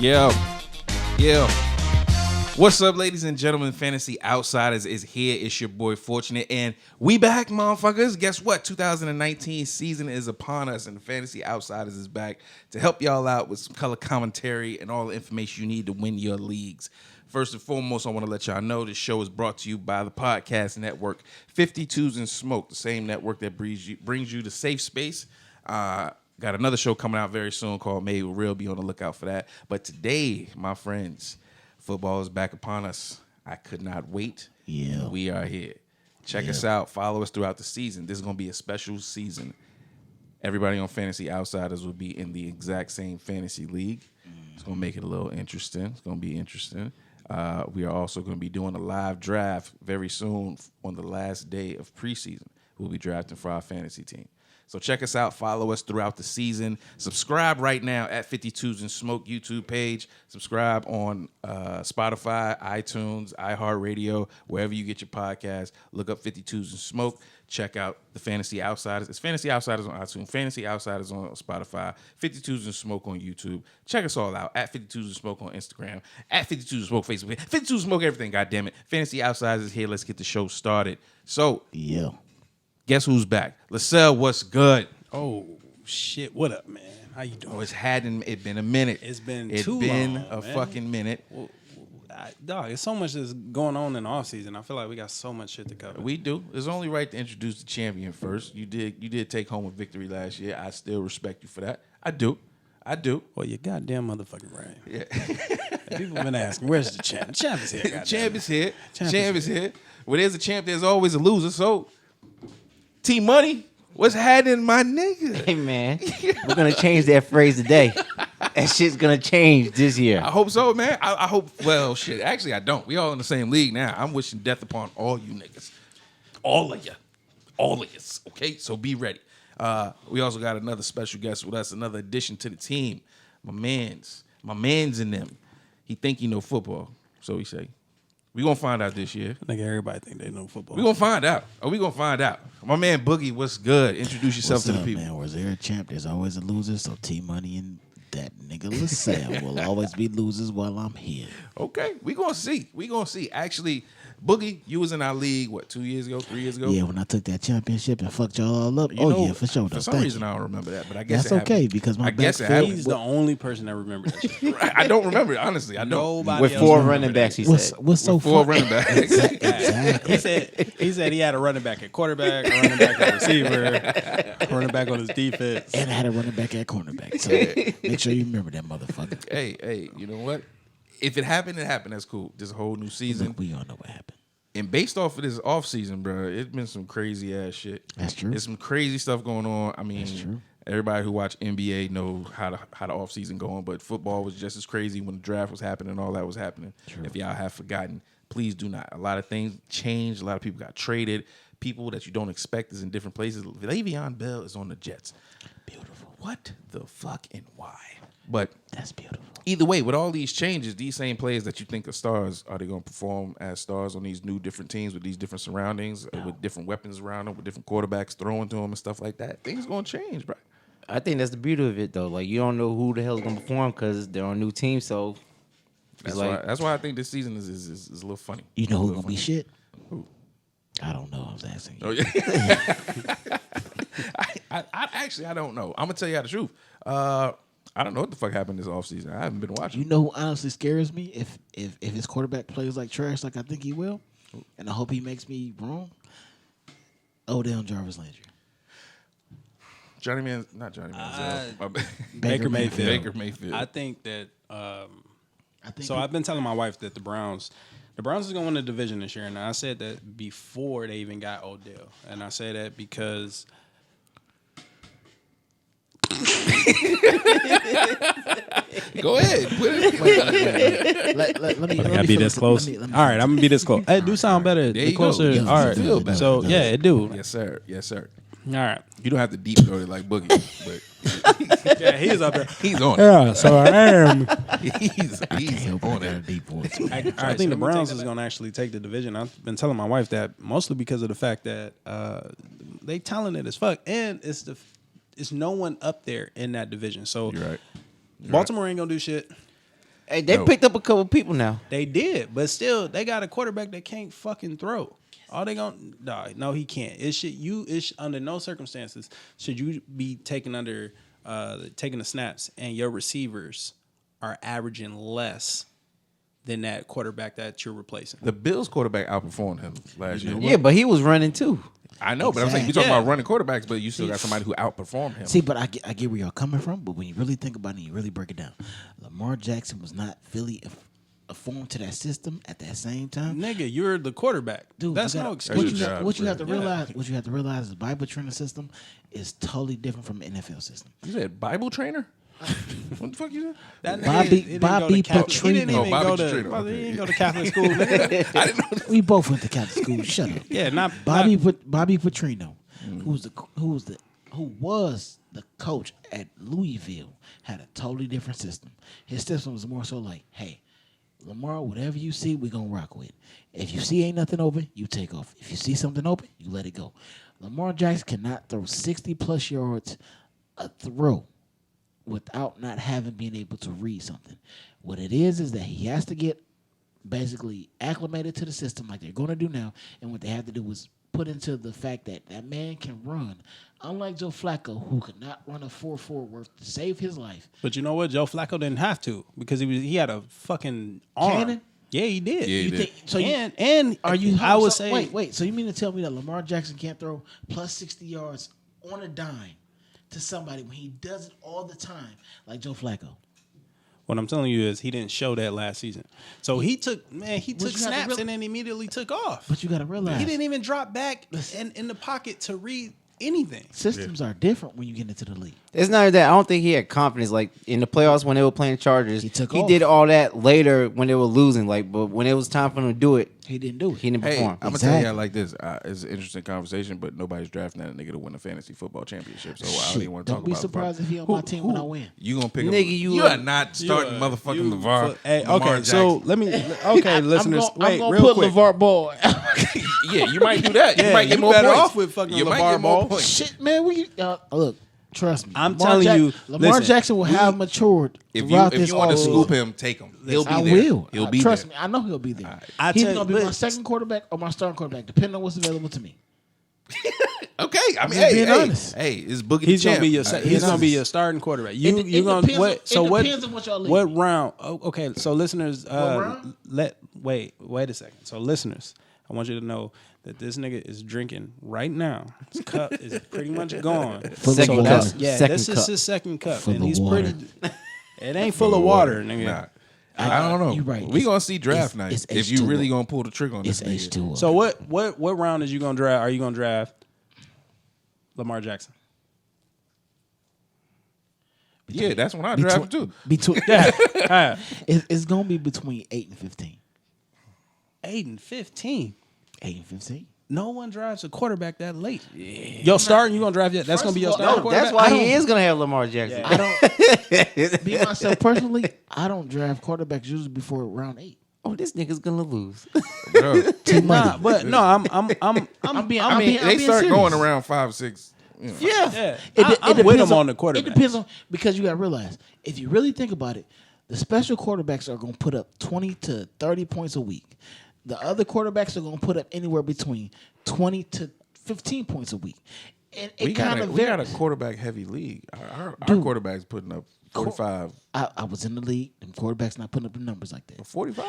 Yeah. What's up, ladies and gentlemen? Fantasy Outsiders is here. It's your boy Forchunit, and we back, motherfuckers. Guess what? 2019 season is upon us, and Fantasy Outsiders is back to help y'all out with some color commentary and all the information you need to win your leagues. First and foremost, I want to let y'all know this show is brought to you by the podcast network 52s and Smoke, the same network that brings you to Safe Space. Got another show coming out very soon called Made with Real. Be on the lookout for that. But today, my friends, football is back upon us. I could not wait. Yeah. We are here. Check us out. Follow us throughout the season. This is going to be a special season. Everybody on Fantasy Outsiders will be in the exact same fantasy league. It's going to make it a little interesting. It's going to be interesting. We are also going to be doing a live draft very soon on the last day of preseason. We'll be drafting for our fantasy team. So check us out. Follow us throughout the season. Subscribe right now at 52s and Smoke YouTube page. Subscribe on Spotify, iTunes, iHeartRadio, wherever you get your podcasts. Look up 52s and Smoke. Check out the Fantasy Outsiders. It's Fantasy Outsiders on iTunes, Fantasy Outsiders on Spotify, 52s and Smoke on YouTube. Check us all out at 52s and Smoke on Instagram, at 52s and Smoke Facebook, 52s and Smoke everything, goddammit. Fantasy Outsiders is here. Let's get the show started. So, Yeah. Guess who's back? Lasell, what's good? Oh, shit. What up, man? How you doing? Oh, it been a minute. It's been a fucking minute. Well, dog, there's so much that's going on in the offseason. I feel like we got so much shit to cover. We do. It's only right to introduce the champion first. You did take home a victory last year. I still respect you for that. I do. Well, you goddamn motherfucking right. Yeah. People have been asking, where's the champ? The champ is here, goddamn. Champ is here. Well, there's a champ, there's always a loser. So, T-Money, what's happening, my nigga? Hey, man. We're going to change that phrase today. That shit's going to change this year. I hope so, man. I hope, well, shit. Actually, I don't. We all in the same league now. I'm wishing death upon all you niggas. All of you. Okay? So be ready. We also got another special guest with us, another addition to the team. My man's in them. He think he know football, so he say. We gonna find out this year. I think everybody think they know football. We gonna find out. My man Boogie, what's good? Introduce yourself to the people. Man, was there a champ? There's always a loser. So T-Money and that nigga Lasell will always be losers while I'm here. Okay, we gonna see. Actually, Boogie, you was in our league, 2 years ago, 3 years ago? Yeah, when I took that championship and fucked y'all all up. Yeah, for sure. For some reason, I don't remember that, but I guess that's okay because my backfield. He's the only person that remembers that shit. I don't remember it, honestly. I don't. Nobody With else 4 remember running that. backs, he said. What's so Four funny? running backs. Exactly. He said he had a running back at quarterback, a running back at receiver, a running back on his defense. And I had a running back at cornerback. So make sure you remember that motherfucker. Hey, you know what? If it happened, it happened. That's cool. There's a whole new season. Look, we all know what happened. And based off of this offseason, bro, it's been some crazy ass shit. That's true. There's some crazy stuff going on. I mean, That's true. Everybody who watch NBA know how the offseason going, but football was just as crazy when the draft was happening and all that was happening. True. If y'all have forgotten, please do not. A lot of things changed. A lot of people got traded. People that you don't expect is in different places. Le'Veon Bell is on the Jets. Beautiful. What the fuck and why? But That's beautiful. either way, with all these changes, these same players that you think are stars, are they going to perform as stars on these new different teams with these different surroundings, with different weapons around them, with different quarterbacks throwing to them and stuff like that? Things going to change, bro. I think that's the beauty of it, though. Like, you don't know who the hell's going to perform because they're on a new team, so That's like, why I think this season is a little funny. You know who's going to be shit? Who? I don't know. I was asking you. Oh, yeah. I don't know. I'm going to tell you the truth. I don't know what the fuck happened this offseason. I haven't been watching. You know who honestly scares me? If his quarterback plays like trash like I think he will, and I hope he makes me wrong, Odell Jarvis Landry. Not Johnny Manziel. Baker Mayfield. Baker Mayfield. I think that. I think I've been telling my wife that the Browns is going to win the division this year, and I said that before they even got Odell, and I say that because. Go ahead. let me. Gotta be this close. All right, I'm gonna be this close. It do sound better. There The you closer. go. All right. Feel better. So yeah, it do. Yes, sir. All right. You don't have to deep throat it like Boogie, but Yeah, he's up there. he's on it. Yeah, so I am. He's Help on I got a it. deep voice. I think the Browns is going to actually take the division. I've been telling my wife that mostly because of the fact that they talented as fuck, and it's no one up there in that division. So You're right. Baltimore ain't gonna do shit. Hey, they picked up a couple people now. They did, but still, they got a quarterback that can't fucking throw. All they gonna no, he can't. It's under no circumstances should you be taking the snaps and your receivers are averaging less than that quarterback that you're replacing. The Bills quarterback outperformed him last year. Yeah, but he was running too. I know, but I'm saying you're talking about running quarterbacks, but you still got somebody who outperformed him. See, but I get where y'all coming from. But when you really think about it, and you really break it down, Lamar Jackson was not fully formed to that system at that same time. Nigga, you're the quarterback. Dude, That's no excuse. What you have to realize is the Bible training system is totally different from the NFL system. You said Bible trainer? What the fuck you said? Bobby Petrino. He didn't even Bobby go to. Petrino, He okay, didn't yeah. go to Catholic school. Nigga. I didn't know. We both went to Catholic school. Shut up. Yeah, not Bobby Petrino, who was the coach at Louisville, had a totally different system. His system was more so like, hey, Lamar, whatever you see, we're going to rock with. If you see ain't nothing open, you take off. If you see something open, you let it go. Lamar Jackson cannot throw 60-plus yards a throw without not having been able to read something. What it is that he has to get basically acclimated to the system like they're going to do now, and what they have to do is put into the fact that that man can run. Unlike Joe Flacco, who could not run a 4.4 worth to save his life. But you know what? Joe Flacco didn't have to because he had a fucking arm. Cannon? Yeah, he did. Yeah, he You did. think so? And Are you? I would so, say wait. So you mean to tell me that Lamar Jackson can't throw plus 60 yards on a dime to somebody when he does it all the time, like Joe Flacco? what I'm telling you is he didn't show that last season. So he took you have to snaps and then immediately took off. But you got to realize He didn't even drop back in the pocket to read anything. systems are different when you get into the league. It's not that. I don't think he had confidence. Like in the playoffs when they were playing Chargers, He took he off. did all that later when they were losing. Like, but when it was time for him to do it, He didn't do it. he didn't Hey, perform. I'm gonna tell you Exactly. how like this. It's an interesting conversation, but nobody's drafting that nigga to win a fantasy football championship. So I don't Shit, even want to talk don't be about it. surprised if he on my team when I win. You gonna pick Nigga, him? you are not starting motherfucking LeVar. Hey, Lamar okay, so Jackson. let me. Okay, listeners, wait, I'm real gonna quick. put LeVar Ball. Yeah, you might do that. Yeah, you might get you more better points. off with fucking you might LeVar get more Ball. points. Shit, man. Look, trust me. I'm telling you, Lamar listen, Jackson will have matured If throughout you this want to offseason. scoop him, take him. He'll be I there. will. He'll be Trust there. me. I know he'll be there. I He's tell gonna you, be my but- second quarterback or my starting quarterback, depending on what's available to me. Okay, I mean, just being honest. hey, it's Boogie the He's gonna champ. be your. Alright, He's it's- gonna be your starting quarterback. You It gonna depends what? on- So it what? depends on what y'all league. What round? Oh, okay, so listeners, round? wait a second. So listeners, I want you to know that this nigga is drinking right now. His cup is pretty much gone. Full of Second water. cup. Yeah, Second this is cup. his second cup, Full and of he's water. pretty. It ain't full of water, nigga. Nah. I don't know. You right. We gonna see draft night it's if you H2O. really gonna pull the trigger on It's this. nigga. H2O. So what round is you gonna draft? Are you gonna draft Lamar Jackson? Yeah, that's when I draft too. Between, Yeah, it's gonna be between 8 and 15. 8 and 15. 8 and 15. No one drives a quarterback that late. Yo, starting, you gonna draft that? That's gonna be your First of starting all, quarterback. That's why I he don't- is gonna have Lamar Jackson. Yeah. I don't be myself personally. I don't draft quarterbacks usually before round 8. Oh, this nigga's gonna lose. Bro, Too Nah, money. but no, I'm being- I I'm mean, being- they start serious. going around 5, 6. You know. yeah. It I'm with depends him on the quarterback. It depends on because you got to realize if you really think about it, the special quarterbacks are going to put up 20 to 30 points a week. The other quarterbacks are going to put up anywhere between 20 to 15 points a week. And it We got kind a of we got a varies. quarterback heavy league. Our Dude. quarterback's putting up 45. I was in the league. Them quarterbacks not putting up the numbers like that. 45?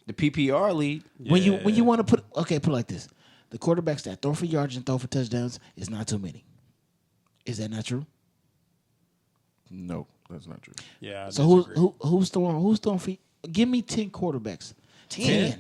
The PPR lead. When you want to put put it like this, the quarterbacks that throw for yards and throw for touchdowns is not too many. Is that not true? No, that's not true. Yeah. I So disagree. who's throwing for? Give me 10 quarterbacks. 10.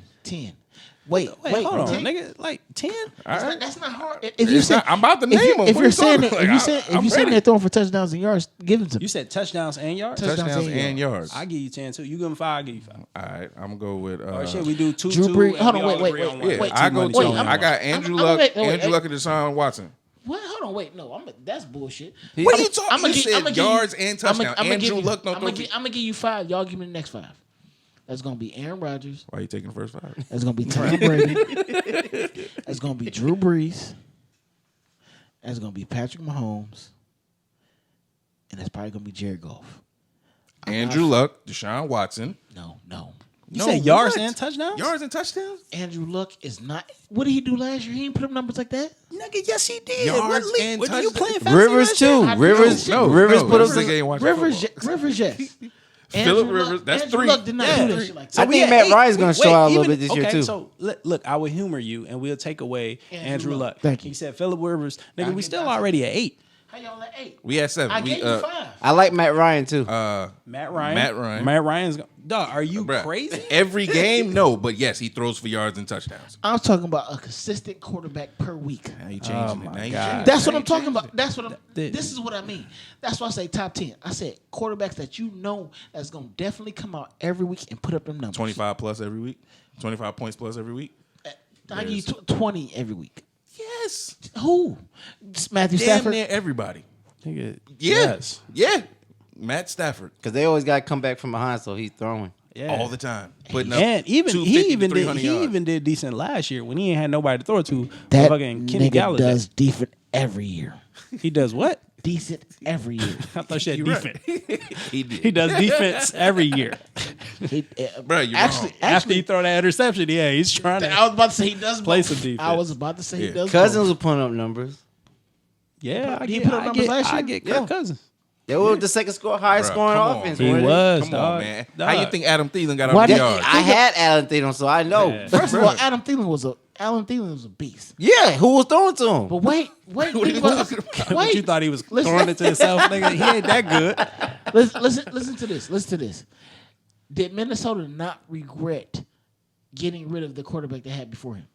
Wait, Wait, hold on, 10? nigga. Like 10? That's not hard. If you It's say, not- I'm about to if name you, them. if What you're you saying talking that, if about? you say I'm if you saying ready. they're throwing for touchdowns and yards, give them to You me. said touchdowns and yards? Touchdowns and yards. I give you 10 too. You give him 5, I give you 5. All right, I'm going to go with. Oh shit, we do 2, Drew 2. Brees- and hold we on, all wait, agree on wait, one. yeah, wait, I go. wait, I got Andrew Luck, Andrew Luck, and Deshaun Watson. What? Hold on, wait, no, that's bullshit. What are you talking? You said yards and I'ma touchdown. give Andrew you- Luck don't I'm throw. gonna give you 5. Y'all give me the next 5. That's gonna be Aaron Rodgers. Why are you taking the first 5? That's gonna be Tom Brady. That's gonna be Drew Brees. That's gonna be Patrick Mahomes. And that's probably gonna be Jared Goff. Andrew Luck, Deshaun Watson. No. You said yards what? and touchdowns? Yards and touchdowns? Andrew Luck is not. What did he do last year? He didn't put up numbers like that. Nigga, yes, he did. Yards What and what are you touchdowns. playing fantasy Rivers last year? too. Rivers put up some. Rivers, yes. Phillip Rivers, that's Andrew 3. Luck did not do that shit like that. I think Matt Ryan's gonna show out a little bit this year too. So look, I will humor you, and we'll take away Andrew Luck. Thank you. He said Phillip Rivers. Nigga, we get still that. already at 8. How y'all at 8? We had 7. I gave you 5. I like Matt Ryan too. Matt Ryan. Matt Ryan's. Dog, are you Bruh, crazy? Every game, no, but yes, he throws for yards and touchdowns. I'm talking about a consistent quarterback per week. Now you changing it. my Now you God. changing it. That's Now what I'm you talking changing about. it. That's what I'm. This is what I mean. That's why I say top 10. I said quarterbacks that you know that's gonna definitely come out every week and put up them numbers. 25 plus every week. 25 points plus every week. I give you 20 every week. Yes. Who? Matthew Damn Stafford. near everybody. Nigga, Yeah. yes. Yeah. Matt Stafford. Because they always got to come back from behind, so he's throwing. Yeah. All the time. Putting up And even 250 he even to did 300 he yards. even did decent last year when he ain't had nobody to throw it to. That Fucking Kenny nigga Galladay. does decent every year. He does what? Decent every year. I thought she had You're defense. right. He did. He does defense every year. Bro, you're actually, wrong. After he throw that interception, yeah, he's trying to. I was about to say he does Play both. some defense. I was about to say he Yeah. does. Cousins both. was putting up numbers. Yeah, I He get, put up I numbers get, last I year? get Yeah. Kirk Cousins. They were the second highest Bruh, scoring come on. offense. He weren't they? was. Come dog. on, man. Dog. How you think Adam Thielen got Why out the did- yard? I had Alan Thielen, so I know. Yeah. First of all, Adam Thielen was a beast. Yeah, who was throwing to him? But wait, What are think you about- talking about? What you wait. thought he was Listen. throwing it to himself, nigga? He ain't that good. Listen to this. Listen to this. Did Minnesota not regret getting rid of the quarterback they had before him?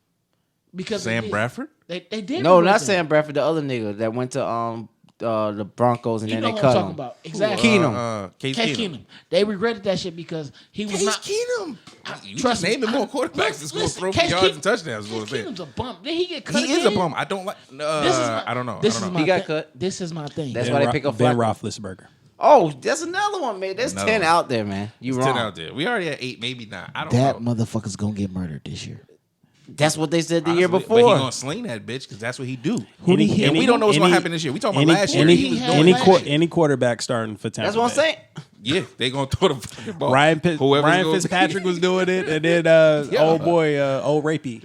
Because they Sam did. Bradford? They did. No, regret not that. Sam Bradford, the other nigga that went to the Broncos and You then know they what I'm cut talking him. about? Exactly. Keenum. Case Case Keenum. Keenum. They regretted that shit because he was Case not. Keenum. You Trust just me, naming more quarterbacks that's going to Listen, throw for Case yards Keenum- and touchdowns. Is what I'm Case saying. Keenum's a bump. Did he get cut? He is a again? bum. I don't like. This is my- I don't know. This I is don't my know. He got thing. cut. This is my thing. That's why they pick up Ben Flacco. Roethlisberger. Oh, that's another one, man. There's Another 10 one. out there, man. You It's wrong. 10 out there. We already at 8, maybe 9. I don't That know. motherfucker's gonna get murdered this year. That's what they said the year Honestly, before. But he gonna sling that bitch because that's what he do. Any- and we don't know what's gonna any- happen this year. We talking about any- last year. Any, He was doing any, last quar- year. any quarterback starting for Tampa That's what I'm Bay. saying. Yeah, they gonna throw the fucking ball. Ryan Whoever's Fitzpatrick was doing it, and then old boy, old rapey.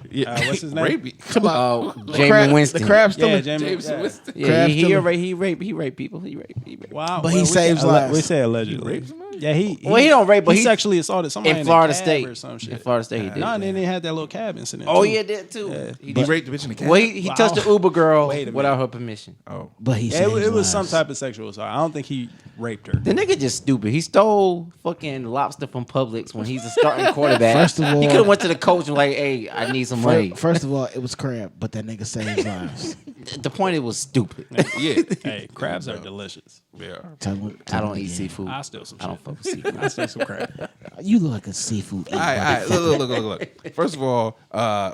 What's his name? Rapey. Oh, Jameis Winston. The crab Yeah, still. James yeah. Winston. Yeah, Crab he Stiller. raped people. He raped. Wow, But he we saves say, lives. We say allegedly. raped somebody? Yeah, he don't rape, but he he sexually assaulted somebody in Florida a cab State. or some shit. In Florida State, he did. No, and then they had that little cab incident. Oh, too. yeah, did too. Yeah. He He did. raped the bitch in the cat. Well, he touched the Uber girl Wait a minute. without her permission. Oh, But he Yeah, saves it was some lives. type of sexual assault. I don't think he raped her. The nigga just stupid. He stole fucking lobster from Publix when he's a starting quarterback. First of all- he could have went to the coach and like, hey, I need some money. First of all, it was crab, but that nigga saves lives. The point, it was stupid. yeah. Hey, crabs are delicious. Yeah. I don't eat seafood. I steal some I don't shit. fuck with seafood. I steal some crab. You look like a seafood. All right. Look. First of all,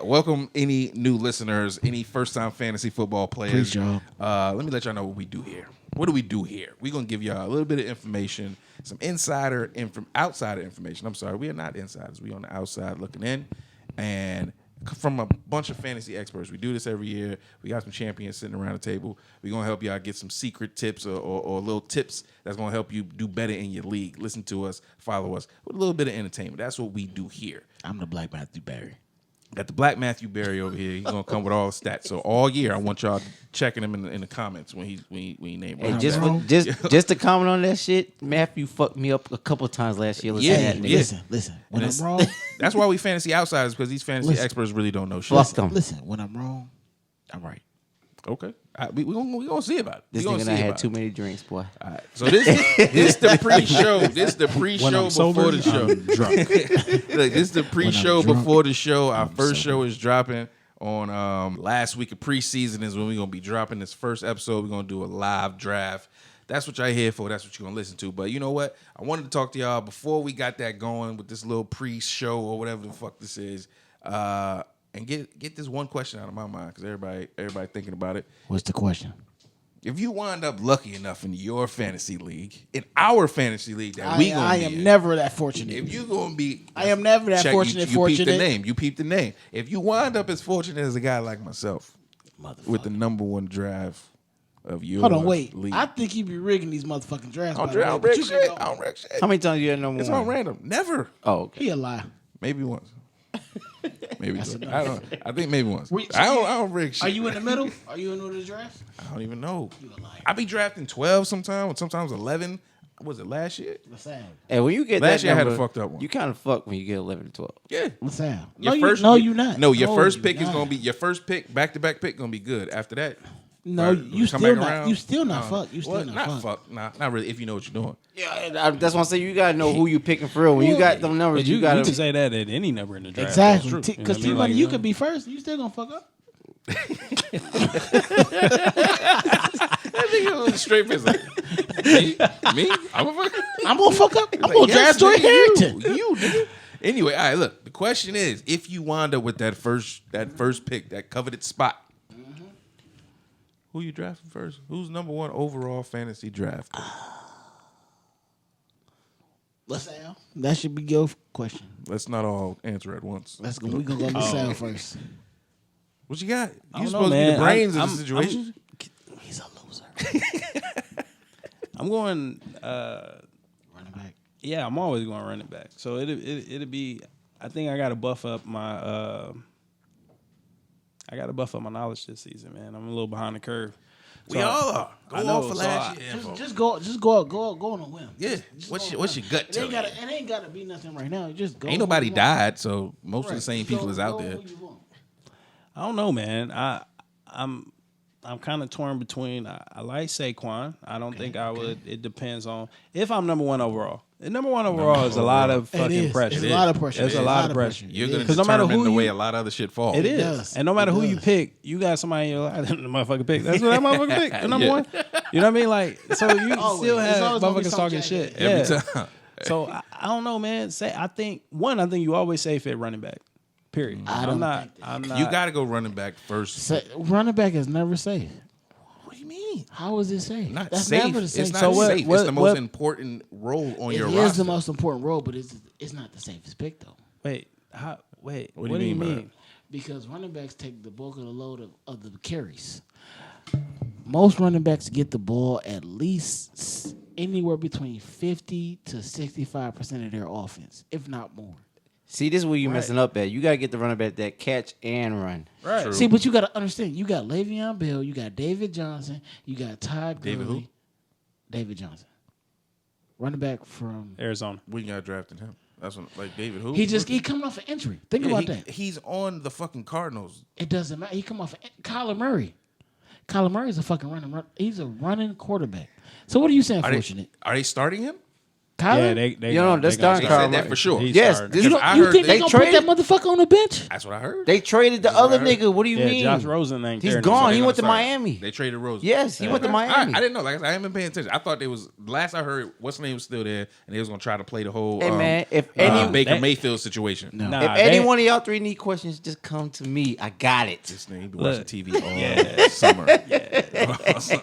welcome any new listeners, any first-time fantasy football players. Please, y'all. Let me let y'all know what we do here. What do we do here? We're going to give y'all a little bit of information, some outsider information. I'm sorry, we are not insiders. We on the outside looking in. And from a bunch of fantasy experts. We do this every year. We got some champions sitting around the table. We're going to help y'all get some secret tips or little tips that's going to help you do better in your league. Listen to us, follow us with a little bit of entertainment. That's what we do here. I'm the Black Matthew Berry. Got the Black Matthew Berry over here. He's gonna come with all the stats. So all year, I want y'all checking him in the comments when he named. Hey, him. just to comment on that shit, Matthew fucked me up a couple of times last year. Yeah, Listen, yeah. Listen. When And I'm wrong, That's why we fantasy outsiders, because these fantasy Listen. experts really don't know shit. Fuck them. listen. When I'm wrong, I'm right. Okay, we gonna see about it. This We gonna nigga see done had about too it. many drinks, boy. All right. So this the pre-show. This the pre-show When I'm sober, before the show. I'm drunk. Look, this is the pre-show drunk, before the show. Our first sober. show is dropping on last week of preseason is when we're gonna be dropping this first episode. We're gonna do a live draft. That's what y'all here for. That's what you're gonna listen to. But you know what? I wanted to talk to y'all before we got that going with this little pre-show or whatever the fuck this is. And get this one question out of my mind because everybody thinking about it. What's the question? If you wind up lucky enough in your fantasy league, in our fantasy league that we gonna I be am in, never that fortunate. if you gonna be, I am never that check, fortunate. You peep the name. You peep the name. If you wind up as fortunate as a guy like myself with the number one draft of your Hold on, wait. league. I think you be rigging these motherfucking drafts. I by don't the way, rig but you shit. can I go- don't rig shit. How many times you had number It's one? on random. Never. Oh, okay. He a lie. Maybe once. Maybe That's twice. enough. I think maybe once. Wait, so I don't rig shit. Are you in the middle? Are you in the middle of the draft? I don't even know. You a liar. I be drafting 12 sometimes 11. Was it last year? LaSalle. And when you get Last that year I had a number, fucked up one. You kind of fuck when you get 11 and 12. Yeah. LaSalle. Your No, first, you're not. No, your No, first you're pick is not. gonna be your first pick, back-to-back pick gonna be good. After that, No, right, you come still back not. around. You still not Uh, fuck. You still well, not fuck. Nah, not really. If you know what you're doing. Yeah, that's what I'm saying. You gotta know who you picking for real. When you got them numbers, But you you gotta. can say that at any number in the draft. Exactly. That's true. Because You know what I mean? you Like, could be first. You still gonna fuck up. That nigga was straight face. Like, me? I'm a fuck. I'm gonna fuck up. I'm Like, gonna yes, draft Joy nigga, Harrington. You, nigga. Anyway, all right. Look, the question is, if you wind up with that first pick, that coveted spot, who you drafting first? Who's number one overall fantasy draft? LaSalle. That should be your question. Let's not all answer at once. Let's go. We gonna go LaSalle first. What you got? I You don't know, supposed to be man. the brains I'm- of the situation. He's a loser. I'm going. Running back. Yeah, I'm always going running back. So it'll be. I think I got to buff up my. I got to buff up my knowledge this season, man. I'm a little behind the curve. We all are. Go I know, off for so last I- year. info. Just go on a whim. Yeah. Just What's go your on a whim. gut It tell ain't you? gotta. It ain't gotta be nothing right now. Just go. Ain't on nobody who you want. died, so most of the Right. same Just people go- is out go there. who you want. I don't know, man. I'm kind of torn between. I like Saquon. I don't think I would. It depends on if I'm number one overall. And number one overall is a lot of It fucking is. pressure. It's a lot of pressure. It's a lot of pressure. You're going to 'Cause no matter determine who the way you- a lot of other shit falls. It is, does. and no matter It who you does. pick, you got somebody in your life that the motherfucker pick. That's what that motherfucker pick. The number Yeah. one. You know what I mean? Like, so you Always. still It's have always gonna be motherfuckers some talking jackass. shit Every Yeah. time. So I don't know, man. I think you always say fit running back. Period. I don't I'm think that. not. You got to go running back first. Running back is never safe. What do you mean? How is it safe? Not That's safe. never the It's safe. not So what- safe. what- it's the most what- important role on It your is roster. the most important role, but it's not the safest pick though. Wait. How? Wait. What What do do you you mean by mean? Because running backs take the bulk of the load of the carries. Most running backs get the ball at least anywhere between 50 to 65% of their offense, if not more. See, this is where you're messing up at. You gotta get the running back that catch and run. Right. True. See, but you got to understand, you got Le'Veon Bell, you got David Johnson, you got Todd David Gurley. who? David Johnson. Running back from... Arizona. We got drafted him. That's what, like David who? He coming off an injury. Think Yeah, about he- that. He's on the fucking Cardinals. It doesn't matter. He come off Kyler Murray. Kyler Murray's a fucking he's a running quarterback. So what are you saying, Fortunate? Are they starting him? Kyler? Yeah, they. You know, gonna- that's they gonna starting They start. said Kyler that Murray. for sure. He's Yes, starting. this- You, I you heard think they they gonna put that traded- motherfucker on the bench? That's what I heard. They traded the That's what other I heard. nigga. What do you Yeah, mean? Josh Rosen ain't He's there gone. anymore. They He gonna went to start. Miami. They traded Rosen. Yes, he went to Okay. Miami. I didn't know. Like I haven't been paying attention. I thought they was last I heard. What's the name was still there, and they was gonna try to play the whole. Hey, man, if any- Baker They- Mayfield situation. No. Nah, If any one of y'all three need questions, just come to me. I got it. This nigga be Look. watching TV all summer. All summer.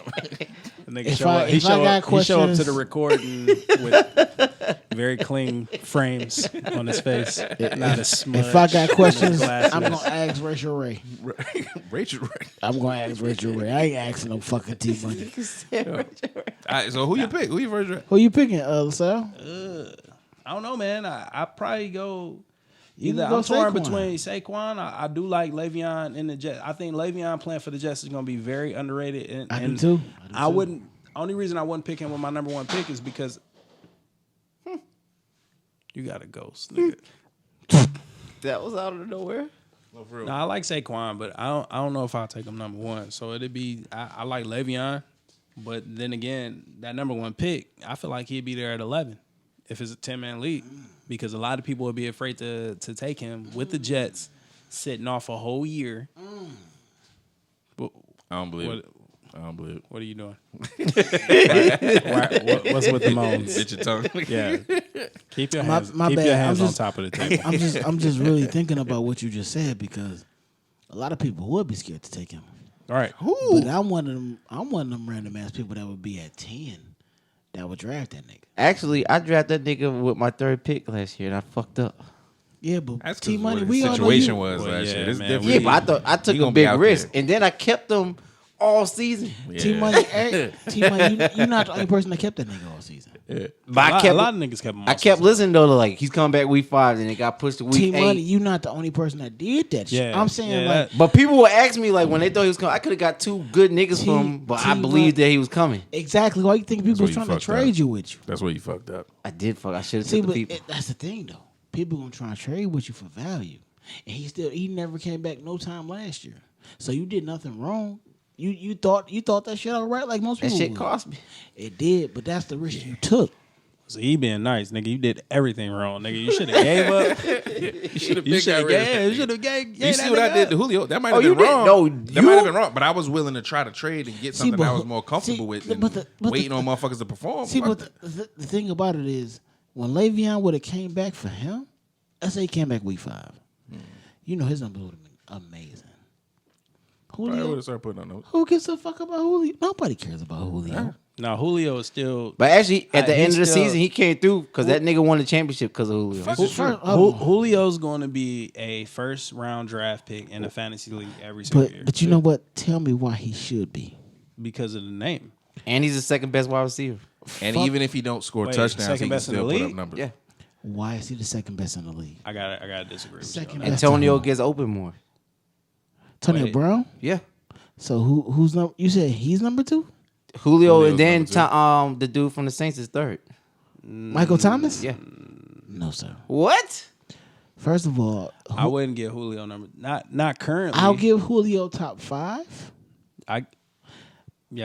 The nigga If show I- up, he if I show got up, he show up to questions- the recording with very clean frames on his face, not a smudge. If I got questions, Glasses. I'm gonna ask Rachel Ray. Rachel Ray. I'm gonna ask Rachel Ray. I ain't asking no fucking T Money. All right, so who you pick? Who you first draft? Who you picking, Lasell? I don't know, man. I probably go. You Either can go I'm torn Saquon. between Saquon. I do like Le'Veon in the Jets. I think Le'Veon playing for the Jets is going to be very underrated. And, I do and too. I wouldn't. Only reason I wouldn't pick him with my number one pick is because you got a ghost, nigga. That was out of nowhere. No, for real. No, I like Saquon, but I don't know if I'll take him number one. So it'd be I like Le'Veon, but then again, that number one pick, I feel like he'd be there at 11 if it's a 10-man league, because a lot of people would be afraid to take him with the Jets sitting off a whole year. What, I don't believe what, it. I don't believe it. what are you doing? What's with the moans? Bit your tongue. Yeah, keep your My- hands, my keep bad. your I'm hands on just- top of the table. I'm just really thinking about what you just said because a lot of people would be scared to take him. All right, But I'm one of them random ass people that would be at 10 that would draft that nigga. Actually, I drafted that nigga with my third pick last year, and I fucked up. Yeah, but That's T because Money, what we the all know situation you. was Well, last yeah, year. This is man, different. Yeah, but I thought I took You a gonna be big out risk, there. and then I kept them all season. T Money, you're not the only person that kept that nigga all season. But a lot of niggas kept him. I kept listening though, like he's coming back week 5, and it got pushed to week T 8. Money, you're not the only person that did that shit. Yeah, I'm saying yeah, like, But people would ask me like when they thought he was coming, I could have got 2 good niggas from him, but I believed that he was coming. exactly. Why you think people was where you trying to fucked trade up. you with you? That's where you fucked up. I should have See, took the but people. that's the thing though. People gonna try to trade with you for value, and he never came back no time last year. So you did nothing wrong. You thought that shit all right, like most That people. shit would. cost me. It did, but that's the risk you took. So he being nice, nigga. You did everything wrong, nigga. You should have gave up. You should have You should have gave. You should have gave. You see what I did to Julio? That might have you been did? wrong. No, that might have been wrong. But I was willing to try to trade and get something but- I was more comfortable with than waiting on motherfuckers to perform. See, Fuck but that. the thing about it is, when Le'Veon would have came back for him, let's say he came back week 5, you know his numbers would have been amazing. I would Julio, have started putting on those. who gives a fuck about Julio? Nobody cares about Julio. No, Julio is still. But actually, at the He's end of the still- season, he came through because that nigga won the championship because of Julio. Fuck is true. Julio's going to be a first round draft pick in a fantasy league every single year. But you know what? Tell me why he should be. Because of the name. And he's the second best wide receiver. And even if he don't score Wait, touchdowns, second he can best in the still put up league? numbers. Yeah. Why is he the second best in the league? I gotta disagree with you. Second on that. best. Antonio gets open more. Antonio Wait. Brown. Yeah. So who's number? You said he's number 2. Julio Julio's and then number 2. the dude from the Saints is third. Michael Thomas? Yeah. No, sir. What? First of all, I wouldn't get Julio number. Not currently. I'll give Julio top 5.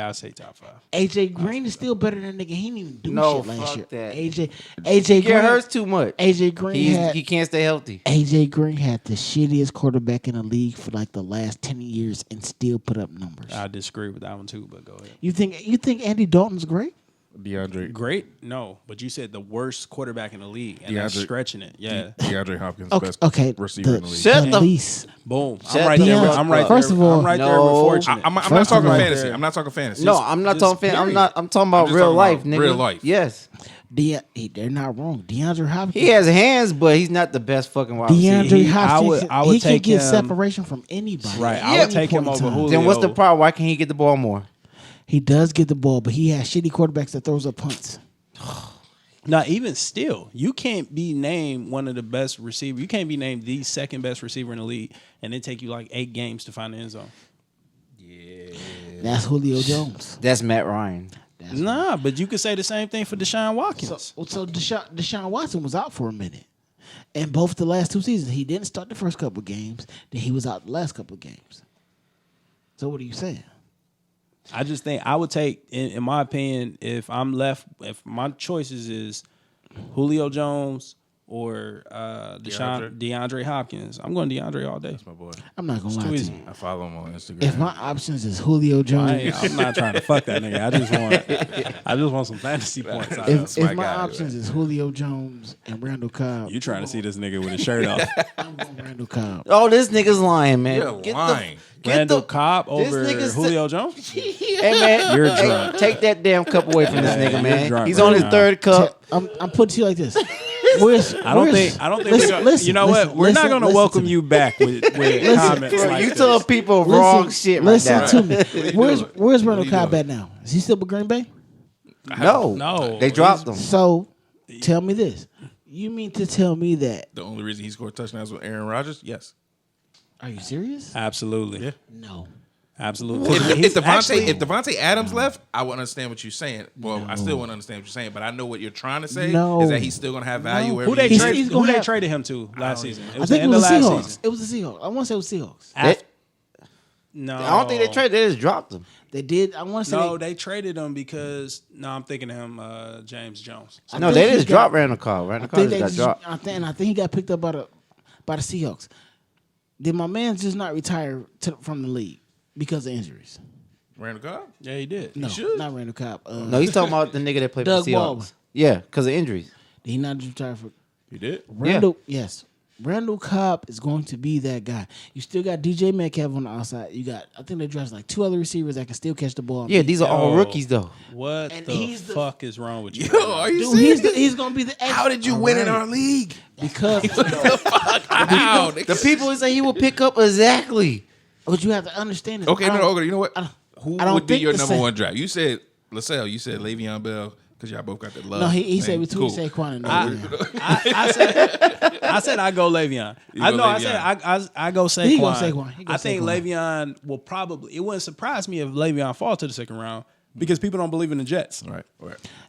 I'll say top 5. AJ Green is still better than nigga. He didn't even do No, shit last fuck year. that. AJ He Green hurts too much. AJ Green He can't stay healthy. AJ Green had the shittiest quarterback in the league for like the last 10 years and still put up numbers. I disagree with that one too, but go ahead. You think Andy Dalton's great? DeAndre Great? No, but you said the worst quarterback in the league, and that's DeAndre- stretching it. Yeah. DeAndre Hopkins, best Okay, receiver in the league. Shut the the- least. Boom. Shut I'm right the there. fuck I'm right up. there. First of all, I'm right there no. with Forchunit. I'm not First of talking all- fantasy. I'm not talking fantasy. No, I'm not talking. period. I'm talking about I'm just real talking life, about nigga. real life. Yes. They're not wrong. DeAndre Hopkins. He has hands, but he's not the best fucking wide receiver. DeAndre I Hopkins. would he can take get him- separation from anybody. Right. at I would any take him point in over time. Julio. Then what's the problem? Why can't he get the ball more? He does get the ball, but he has shitty quarterbacks that throws up punts. Now, even still, you can't be named one of the best receivers. You can't be named the second best receiver in the league, and it take you like 8 games to find the end zone. That's Julio Jones. That's Matt Ryan. Nah, but you could say the same thing for Deshaun Watkins. So Deshaun Watson was out for a minute. And both the last 2 seasons, he didn't start the first couple of games. Then he was out the last couple of games. So what are you saying? I just think I would take, in my opinion, if my choices is Julio Jones or DeAndre Hopkins, I'm going DeAndre all day. That's my boy. I'm not gonna lie too to easy. you. I follow him on Instagram. If my options is Julio Jones, I'm not trying to fuck that nigga. I just want some fantasy points. Out of if him. my my guy, options is Julio Jones and Randall Cobb, You trying to see this nigga with his shirt off? I'm going Randall Cobb. Oh, this nigga's lying, man. You're lying. Randall Cobb this over nigga said- Julio Jones? Hey man, You're hey, drunk. take that damn cup away from this Yeah, nigga, you're man. drunk He's right on his now. 3rd cup. I'm putting it to you like this. I don't think Listen, you know what? We're not gonna welcome to you back with comments Bro, like you this. tell people wrong shit right Listen now. to me. Where's Randall you Cobb doing? at now? Is he still with Green Bay? No. They dropped him. So tell me this. You mean to tell me that? The only reason he scored touchdowns with Aaron Rodgers? Yes. Are you serious? Absolutely. Yeah. No. Absolutely. If Actually- Devontae Adams left, I would understand what you're saying. Well, I still wouldn't understand what you're saying, but I know what you're trying to say No. is that he's still going to have value. No. wherever Who they he is. traded? he's Who gonna they have- traded him to last season? It I was the think it end of was the last Seahawks. season. It was the Seahawks. I want to say it was Seahawks. No, I don't think they traded. They just dropped him. They did. I want to say No, they traded him because I'm thinking of him, James Jones. I No, think they he just got- dropped Randall Cobb. Randall I Cobb think just they got just. dropped. I think he got picked up by the Seahawks. Did my man just not retire from the league because of injuries? Randall Cobb? Yeah, he did. No, should. not Randall Cobb. No, he's talking about the nigga that played Doug for the Seahawks. Baldwin. Yeah, because of injuries. Did he not retire for He did? Randall? Yes. Randall Cobb is going to be that guy. You still got DJ Metcalf on the outside. You got, I think they drafted like 2 other receivers that can still catch the ball. Yeah, these are all Yo. rookies though. What And the he's the- fuck is wrong with you? Yo, are you Dude, serious? he's going to be the. How did you win in our league? Because How? The people say he will pick up exactly. what you have to understand is Okay, I don't- no, okay, you know what? Who I don't would be think your the number same. one draft? You said Lasell. You said Le'Veon Bell because y'all both got the love. No, he said name. between Cool. Saquon and I, Le'Veon. I said I go Le'Veon. You I go know. I Le'Veon. said I go Saquon. He go Saquon. He go I think Saquon. Le'Veon will probably. It wouldn't surprise me if Le'Veon falls to the second round because people don't believe in the Jets. Right.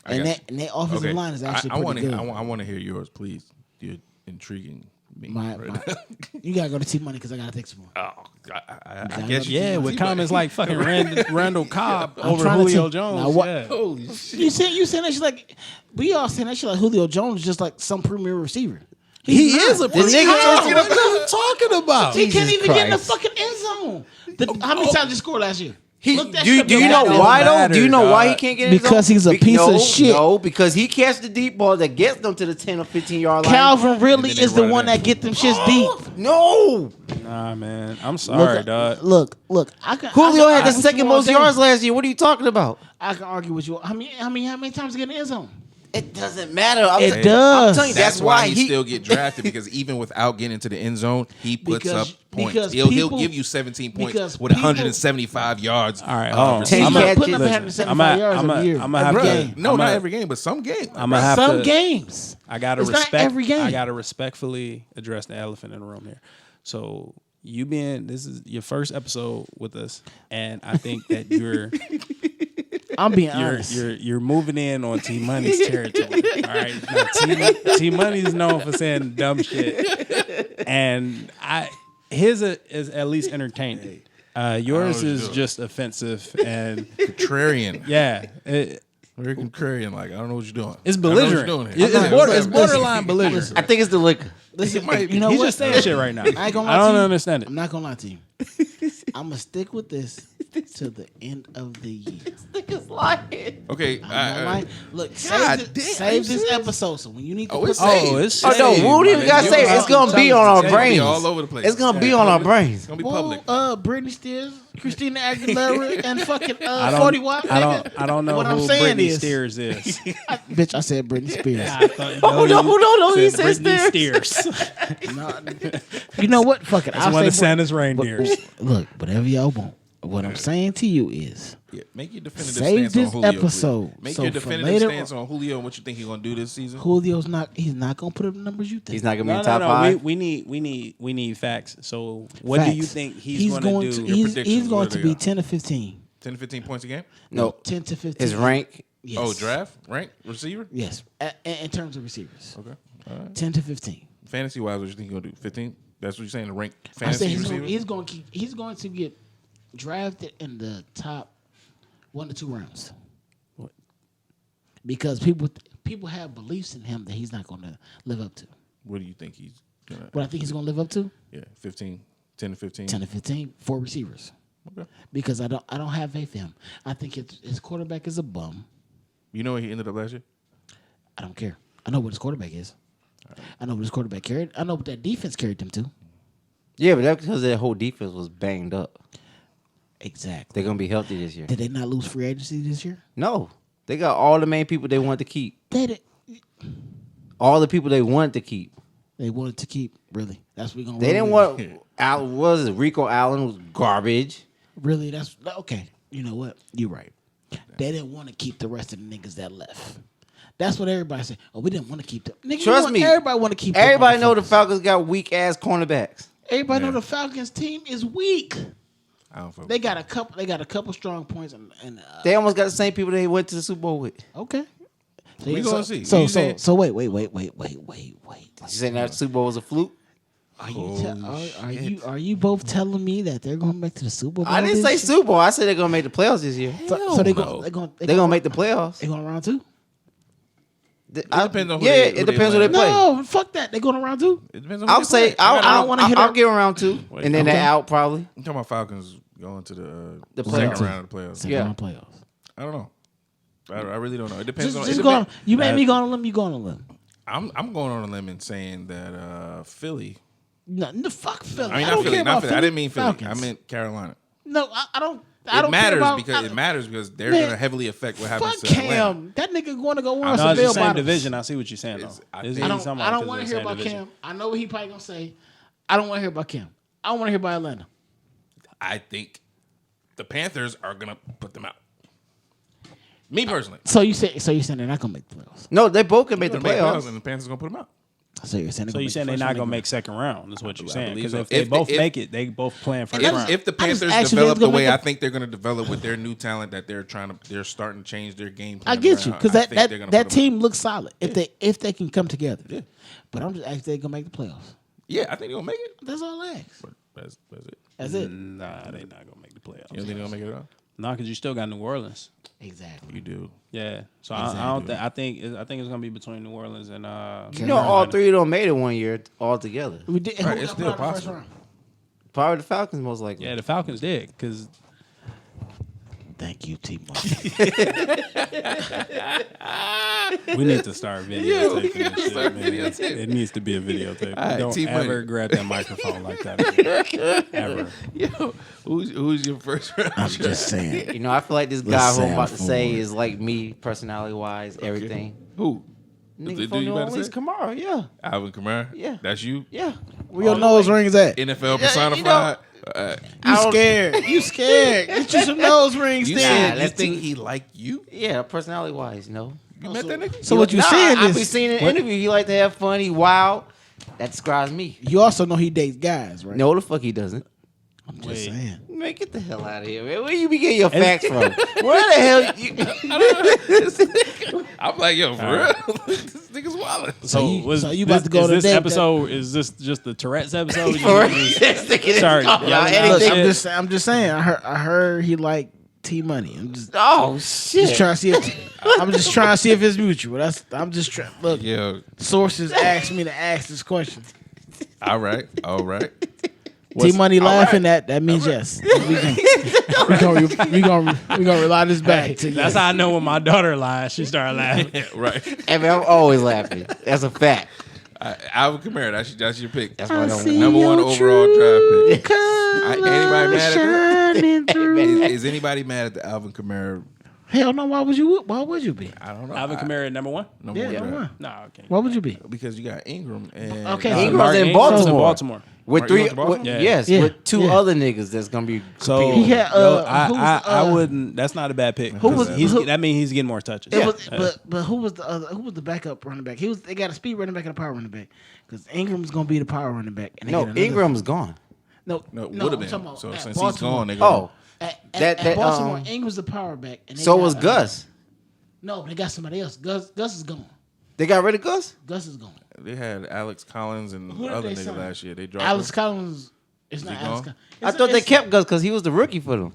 And their offensive line is actually I pretty good. I want to hear yours, please. You're intriguing me. My, you gotta go to T Money because I gotta take some more. I guess you Yeah, can with see, comments but- like fucking Randall Cobb I'm over trying to Julio tell- Jones. Now what- Yeah. Holy shit. You saying that shit like we all saying that shit like Julio Jones is just like some premier receiver. He He's is not. a pretty nigga What is- are you talking about? He can't Jesus even get in the Christ. fucking end zone. How many times did he score last year? Look that Do shit up. you know don't why though? matter, Do you know why he dog. can't get in his Because zone? he's a piece of shit. No, because he catch the deep ball that gets them to the 10 or 15 yard line. Calvin really And then they is the run it one in. that get them shits deep. No, Nah, man. I'm sorry, dog. Look. I can. Julio I had can the argue second with you all most day. yards last year. What are you talking about? I can argue with you. How many times he get in the end zone? It doesn't matter. It does. I'm telling you, That's why he he still get drafted because even without getting into the end zone, he puts Because- up points. because He'll people- give you 17 points because with people- All 175 yards. right, hold on. Ten He's not catches. putting up Listen, 175 yards every year. I'm gonna have Every to. game. No, I'm not gonna- every game, but some games. I'm gonna have Some to. games. I gotta It's not respect. every game. I gotta respectfully address the elephant in the room here. So this is your first episode with us, and I think that I'm being honest. you're moving in on T Money's territory. All right, now, T Money's known for saying dumb shit, and his is at least entertaining. Yours what is you're doing. just offensive, and Contrarian. yeah, Very contrarian. Like, I don't know what you're doing. it's I don't know what belligerent. you're doing here. It's borderline belligerent. I think it's the liquor. Listen, might be. you know He's what? just saying shit right now. I ain't gonna lie I to don't you. understand it. I'm not gonna lie to you. I'm gonna stick with this to the end of the year. Niggas lying. Okay. I'm not lying. Look, God save damn, save you this serious? episode. So when you need to Oh, put it's Oh, saved. it's Oh no, saved, we don't even man. gotta say it. It's gonna be on our It's gonna be brains. all over the place. It's gonna be on our It's brains. gonna be Well, public. Britney Spears, Christina Aguilera, and fucking I 40 Watt. I don't know What who I'm saying Britney is- Spears is. Bitch, I said Britney Spears. Oh no, he said Britney Spears. Spears. No, you know what? Fuck it. It's I'll one say of Santa's reindeers. Look, whatever y'all want. What I'm saying to you is, Yeah, make your definitive Save stance this on Julio. please. episode. Make So your for definitive later stance on Julio and what you think he's gonna do this season. Julio's he's not gonna put up the numbers you think. He's not gonna be No, in top no. five. We need facts. So what do you Facts. think he's going to do? He's predictions, going what to do be they got? 10 to 15. 10 to 15 points a game. No, 10 to 15. his rank. Yes. Oh, draft, rank, receiver. Yes. In terms of receivers. Okay. All right. 10 to 15. Fantasy wise, what you think he's gonna do? 15. That's what you're saying. The rank I say fantasy receiver. he's going to get drafted in the top 1 to 2 rounds. What? Because people have beliefs in him that he's not going to live up to. What do you think he's gonna? What I think he's going to live up to? Yeah, 15, 10 to 15. 10 to 15 for receivers. Okay. Because I don't have faith in him. I think his quarterback is a bum. You know where he ended up last year? I don't care. I know what his quarterback is. I know what his quarterback carried. I know what that defense carried them to. Yeah, but that's because their whole defense was banged up. Exactly. They're gonna be healthy this year. Did they not lose free agency this year? No, they got all the main people they wanted to keep. They did. All the people they wanted to keep. They wanted to keep. Really, that's what we're gonna. They didn't roll with. want. Was it Rico Allen was garbage. Really, that's okay. You know what? You're right. They didn't want to keep the rest of the niggas that left. That's what everybody said. Oh, we didn't want to keep them. Nigga, Trust me. Everybody want to keep. them Everybody know the motherfuckers. Falcons got weak ass cornerbacks. Everybody know Yeah. the Falcons team is weak. I don't fuck They with got a couple. They got a couple strong points and They almost got the same people they went to the Super Bowl with. okay. So We you- gonna so- see. So You so saying- so wait. You saying that Super Bowl was a fluke? Are you both telling me that they're going back to the Super Bowl? I didn't say this year? Super Bowl. I said they're gonna make the playoffs this year. So they no. They're gonna make the playoffs. They going around two? It depends on who yeah, they- it who depends who they they play. No, fuck that. They going around two? It depends on who I'll they say play. I don't wanna hit I'll it. give them round two, and then Okay. they're out probably. I'm talking about Falcons going to the The second playoffs. round of the playoffs. Second Yeah. round playoffs. I don't know. I really don't know. It depends on. Just it go on. depends. You made me go on a limb. You go on a limb. I'm going on a limb and saying that Philly. No, fuck Philly. I mean, don't not Philly. care Not about Philly. I didn't mean Philly. Falcons. I meant Carolina. No, I don't. I It don't matters care about, because it matters because they're Man, going to heavily affect what happens Fuck to Atlanta. Cam. That nigga going to go on No, some it's the bell same bottoms. division. I see what you're saying, though. It's- I This think- is something I don't because want to it's hear the same about division. Cam. I know what he probably gonna say. I don't want to hear about Cam. I don't want to hear about Atlanta. I think the Panthers are gonna put them out. Me personally. So you're saying they're not gonna make the playoffs? No, they both can make the They're gonna make playoffs. and the Panthers gonna put them out. So you're saying So you saying they're not gonna make second round? Is what you're saying? believe Because so. if they If- both if- make it, they both playing first round. If the Panthers actually develop think the it's way gonna I think they're going to develop with their new talent that they're starting to change their game plan. I get you around, because I think they're gonna that put them team looks solid if they can come together. Yeah. But I'm just asking they're gonna make the playoffs. out. Yeah, I think they're gonna make it. That's all I ask. But that's it. That's it. Nah, they not gonna make the playoffs. You don't think they're gonna make it at all? Nah, because you still got New Orleans. Exactly. You do. Yeah, so I don't think. I think it's gonna be between New Orleans and You know, all three of them made it one year all together. We did. Right, who it's got still put out in the first possible. round? Probably the Falcons most likely. Yeah, the Falcons did because Thank you, T. we need to start videotaping gotta this shit, start man. videotaping. It needs to be a videotape. All right, Don't T-Money. ever grab that microphone like that again. Ever. Yo, who's your first round? I'm just saying. You know, I feel like this guy who I'm about to Lasell say Forchunit. is like me, personality wise, everything. Who? Nigga Did from you New about to Orleans, say? Kamara, yeah, Alvin Kamara. Yeah. That's you. yeah. Where your nose rings at? NFL you personified. You scared? You scared? Get you some nose rings, You then. said you let's think do- he like you? Yeah, personality wise, you know. You met that nigga? So what you Nah, saying I be is seeing in the interview. He like to have fun. He wild. That describes me. you also know he dates guys, right? No, the fuck he doesn't. I'm just Wait. saying. Man, get the hell out of here, man. Where you be getting your facts from? Where the hell you? I'm like, yo, for real? This nigga's wildin'. So you about to go is to this date episode? Is this just the Tourette's episode? For real? You just- This nigga is Sorry, talking y'all about ain't Look, anything. I'm just saying. I heard he like T Money. I'm just Oh shit! trying to see if it's mutual. I'm just trying. Look, Yo, sources asked me to ask this question. all right. T Money all laughing right. that means yes. We gonna rely this back to That's yes. how I know when my daughter lies. She started laughing. Right. I mean, I'm always laughing. That's a fact. Alvin Kamara, that's your pick. That's why I don't. see Number one your overall draft pick. colors Anybody mad at that? shining through. Is anybody mad at the Alvin Kamara? Hell no. Why would you be? I don't know. Alvin Kamara number one. Number Yeah, one number draft. one. Nah, okay. Why would you be? Because you got Ingram and Okay, Ingram's Mark in Ingram's Baltimore. Baltimore. With Mark three, Ingram's Baltimore? with- Yeah. yes, Yeah. with two Yeah. other niggas that's gonna be. So competing. He had, I wouldn't. That's not a bad pick. Who was- That means he's getting more touches. It was, but who was the other? Who was the backup running back? They got a speed running back and a power running back because Ingram's gonna be the power running back. And they No, get another- Ingram's gone. No, would have I'm been. talking about So at since Baltimore. he's gone, Oh, At Baltimore, Ingram's the power back. And they so got, was Gus. No, they got somebody else. Gus is gone. They got rid of Gus. Gus is gone. they had Alex Collins and Who did other they nigga sign? last year. They dropped Alex him. Collins. It's not he Alex gone? Collins. I thought they kept Gus because he was the rookie for them.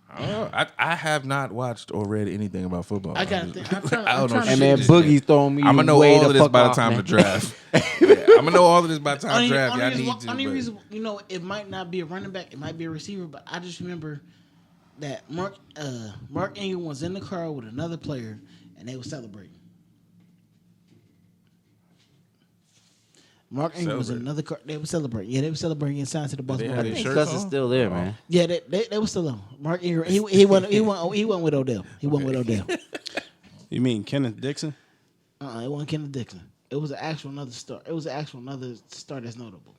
I don't know. I have not watched or read anything about football. I gotta think. I'm trying- I don't I'm know. trying to shit And man, just Boogie's yet. throwing me. I'm gonna know way all the of this fuck by the off, time man. to draft. Yeah, I'm gonna know all of this by the time to draft. Y'all need to. Only but- reason, it might not be a running back, it might be a receiver, but I just remember that Mark Ingram was in the car with another player, and they were celebrating. Mark Ingram was in another car. They were celebrating. Yeah, they were celebrating and signed to the Baltimore had I his think shirt Gus is on? still there, man. Yeah, they were still on. Mark Ingram. He went with Odell. He went with Odell. You mean Kenneth Dixon? It wasn't Kenneth Dixon. It was another star. It was another star that's notable.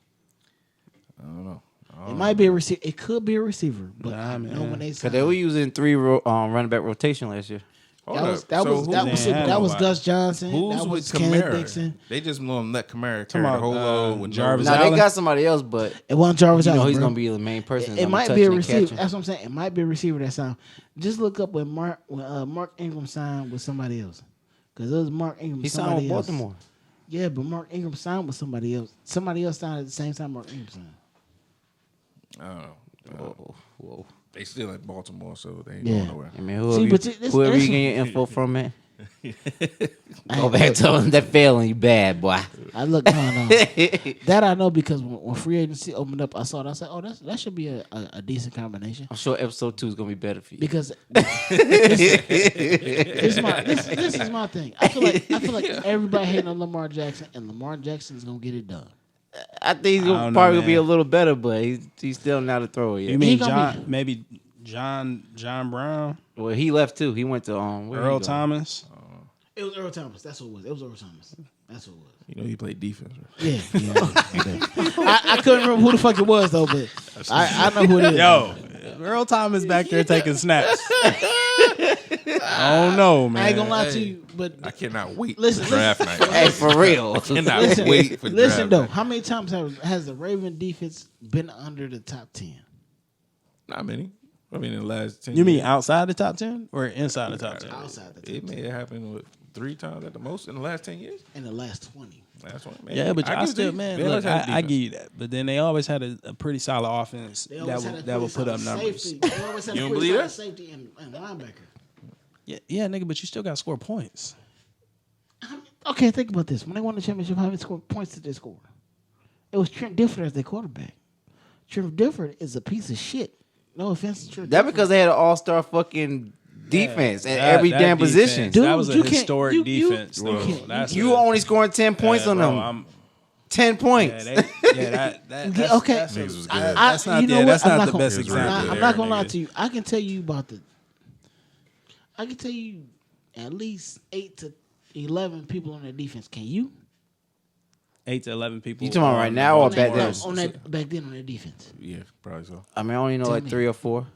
I don't know. It might be a receiver. It could be a receiver, but Nah, I know man. when they Cause signed. they were using three running back rotation last year. Hold That up. was that So was who- that was They had that was nobody. Gus Johnson. Who's that was with Kenneth Kamara? Dixon. They just let Kamara carry about, the whole load with Jarvis no. Now they Allen? got somebody else, but It wasn't Jarvis you know Allen, he's bro. gonna be the main person. It that's might gonna be a touch and receiver. catching. That's what I'm saying. It might be a receiver that signed. Just look up when Mark Ingram signed with somebody else, because it was Mark Ingram. He signed somebody with else. Baltimore. Yeah, but Mark Ingram signed with somebody else. Somebody else signed at the same time Mark Ingram signed. I don't know. Whoa. They still in Baltimore, so they ain't Yeah. going nowhere. I mean, See, but this- whoever this- you get your info from, man. Go back to them that failing you bad, boy. I look no. That I know because when free agency opened up, I saw it. I said, "Oh, that should be a decent combination." I'm sure episode 2 is gonna be better for you. Because this is my thing. I feel like everybody hating on Lamar Jackson, and Lamar Jackson is gonna get it done. I think he's I don't know, probably gonna be man. a little better, but he's still not a thrower yet. You mean gonna John? Maybe John Brown, Well, he left too. He went to where he Earl go? Thomas. It was Earl Thomas. That's what it was. It was Earl Thomas. That's what it was. You know he played defense. Right? Yeah. I couldn't remember who the fuck it was though, but I know who it is. Yo, Earl Thomas back there taking snaps. I don't know, man. I ain't gonna lie to you, but I cannot wait Listen, for draft night. Hey, for real. I cannot Listen, wait for listen draft though, night. how many times has the Raven defense been under the top 10? Not many. I mean, in the last 10 You mean years, outside the top 10 or inside the top 10? Outside the top it may have happened with 3 times at the most in the last 10 years. in the last 20. Last one, man. Yeah, but I give it to still, you. man, They look, always had a I defense. give you that. But then they always had a pretty solid offense They always had a that will pretty put up solid numbers. safety. They always had You a don't pretty believe solid that? safety and linebacker. Yeah, nigga, but you still got to score points. Okay, think about this. When they won the championship, how many points did they score? It was Trent Difford as their quarterback. Trent Difford is a piece of shit. No offense to Trent That Difford. because they had an all-star fucking defense at That- every that damn defense, position. Dude, that was a you can't- historic you- defense. you though. can't- That's You a- only scoring 10 points on bro, them. I'm- 10 points. Yeah, that's, Okay. That's, Niggas was I- good. that's not, you know yeah, what? that's I'm not not the gonna- best It's example. really I'm there, not gonna lie nigga. to you. I can tell you about I can tell you at least 8 to 11 people on that defense. Can you? 8 to 11 people. You talking about right now or On back that- then? on that back then on that defense. Yeah, probably so. I mean, I only know Tell like me. 3 or 4.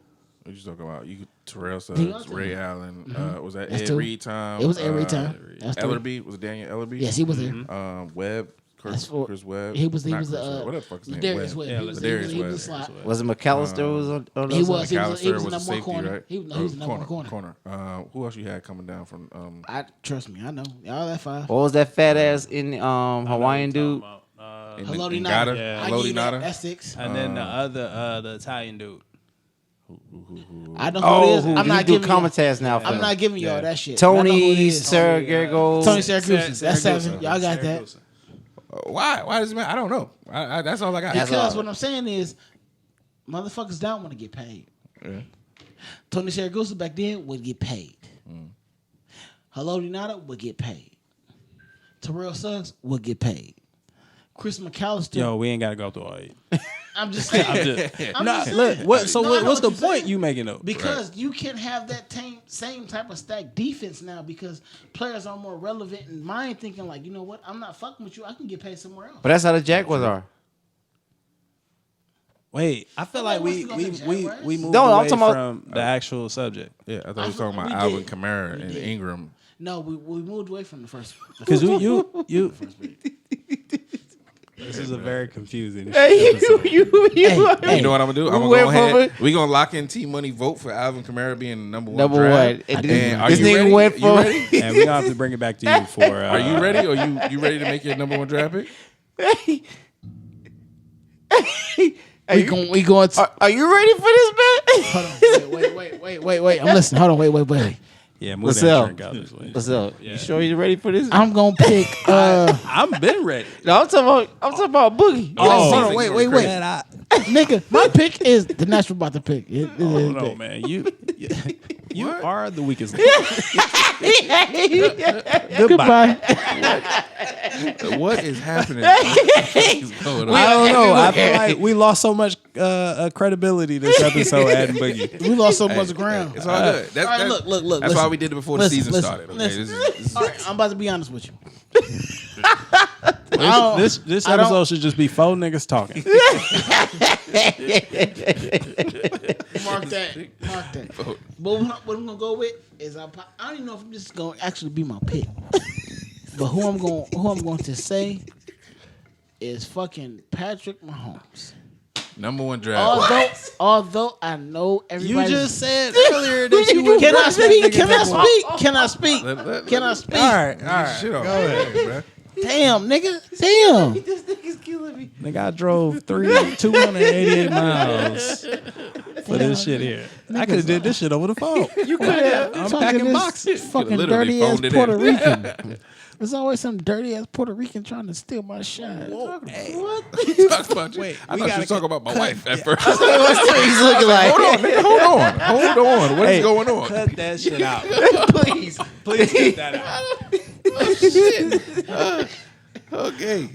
What you talking about? You Terrell He Suggs, was Ray there. Allen. Was that That's Ed two. Reed time? It was every time. That's three. Ellerby was it Daniel Ellerby? Yes, he was there. Webb. That's Chris, four. Chris Webb. He was Not Chris, Chris Webb. What the fuck's his name? Darius Webb. Yeah, He was Darius the Webb. slot. Was it McAllister was on He those? was. He McAllister was the was a number one safety, corner. right? He was the number one corner. Who else you had coming down from? I trust me. I know. Y'all that five. What was that fat ass in Hawaiian dude? Hello, in Nada. Ngata? Yeah. I Hello, give you that. Nada? That's 6. And then the other, the Italian dude. I know who Oh, it is. I'm not do giving you. commentaries now. I'm not giving y'all Yeah. that shit. I know who it Tony is. Saragogo. Tony Saragusa. That's 7. Y'all got that. Why? Why does it matter? I don't know. That's all I got. That's Because all. what I'm saying is, motherfuckers don't want to get paid. Yeah. Tony Saragusa back then would get paid. Hello Nada would get paid. Terrell Suggs would get paid. Chris McAllister. Yo, we ain't got to go through all 8. I'm just saying. Nah, just look, saying. what? So No, I know what's the what you're point saying. you making though? Because you can have that same type of stack defense now because players are more relevant and mind thinking like, you know what, I'm not fucking with you. I can get paid somewhere else. But that's how the Jaguars are. Wait, I feel like we What's the moved No, I'm away talking about- from the actual subject. Yeah, I thought we was thought talking about we Alvin did. Kamara We and did. Ingram. No, we moved away from the first. Because you. This is a very confusing. Hey, episode. Hey, You know what I'm gonna do? I'm we gonna go went from ahead. We gonna lock in T Money vote for Alvin Kamara being the number one. Number draft. one. And And are this you nigga ready? went You for. ready? And we gonna have to bring it back to you for. Are you ready? Or you ready to make your number one draft pick? we going to Are you ready for this, man? hold on. Wait. I'm listening. Hold on. Wait. Yeah, move What's that up? drink out this way. What's up? You sure you ready for this? I'm gonna pick. I'm been ready. No, I'm talking about Boogie. Oh, hold on. Wait. Man, Nigga, my pick is the natural about to pick. no, man, you are the weakest link. Goodbye. What is happening? What is going on? I don't know. I feel like we lost so much credibility this episode adding Boogie. We lost so much ground. It's all good. That's, All right, that's- look. That's listen. why we did it before the Listen, season listen, started. Okay, listen. this is All right, I'm about to be honest with you. This I don't- episode should just be 4 niggas talking. Mark that. But what I'm gonna go with is I don't even know if this is gonna actually be my pick. But who I'm going to say is fucking Patrick Mahomes. number one draft. Although I know You everybody. just said earlier that you would. Can I speak? Can I speak? Can I speak? All right. Shit off. Go ahead, man. Damn, nigga. Damn. This nigga's killing me. Nigga, I drove 288 miles for this shit here. I could have did this shit over the phone. You could have. I'm packing boxes. Fucking literally dirty ass phoned it Puerto in. Rican. There's always some dirty ass Puerto Rican trying to steal my shine. Talk about you. Wait, I we thought you gotta was talking about my wife at first. He's looking like, Hold on, nigga. Hold on. What is going on? Cut that shit out. please. Please cut that out. Okay.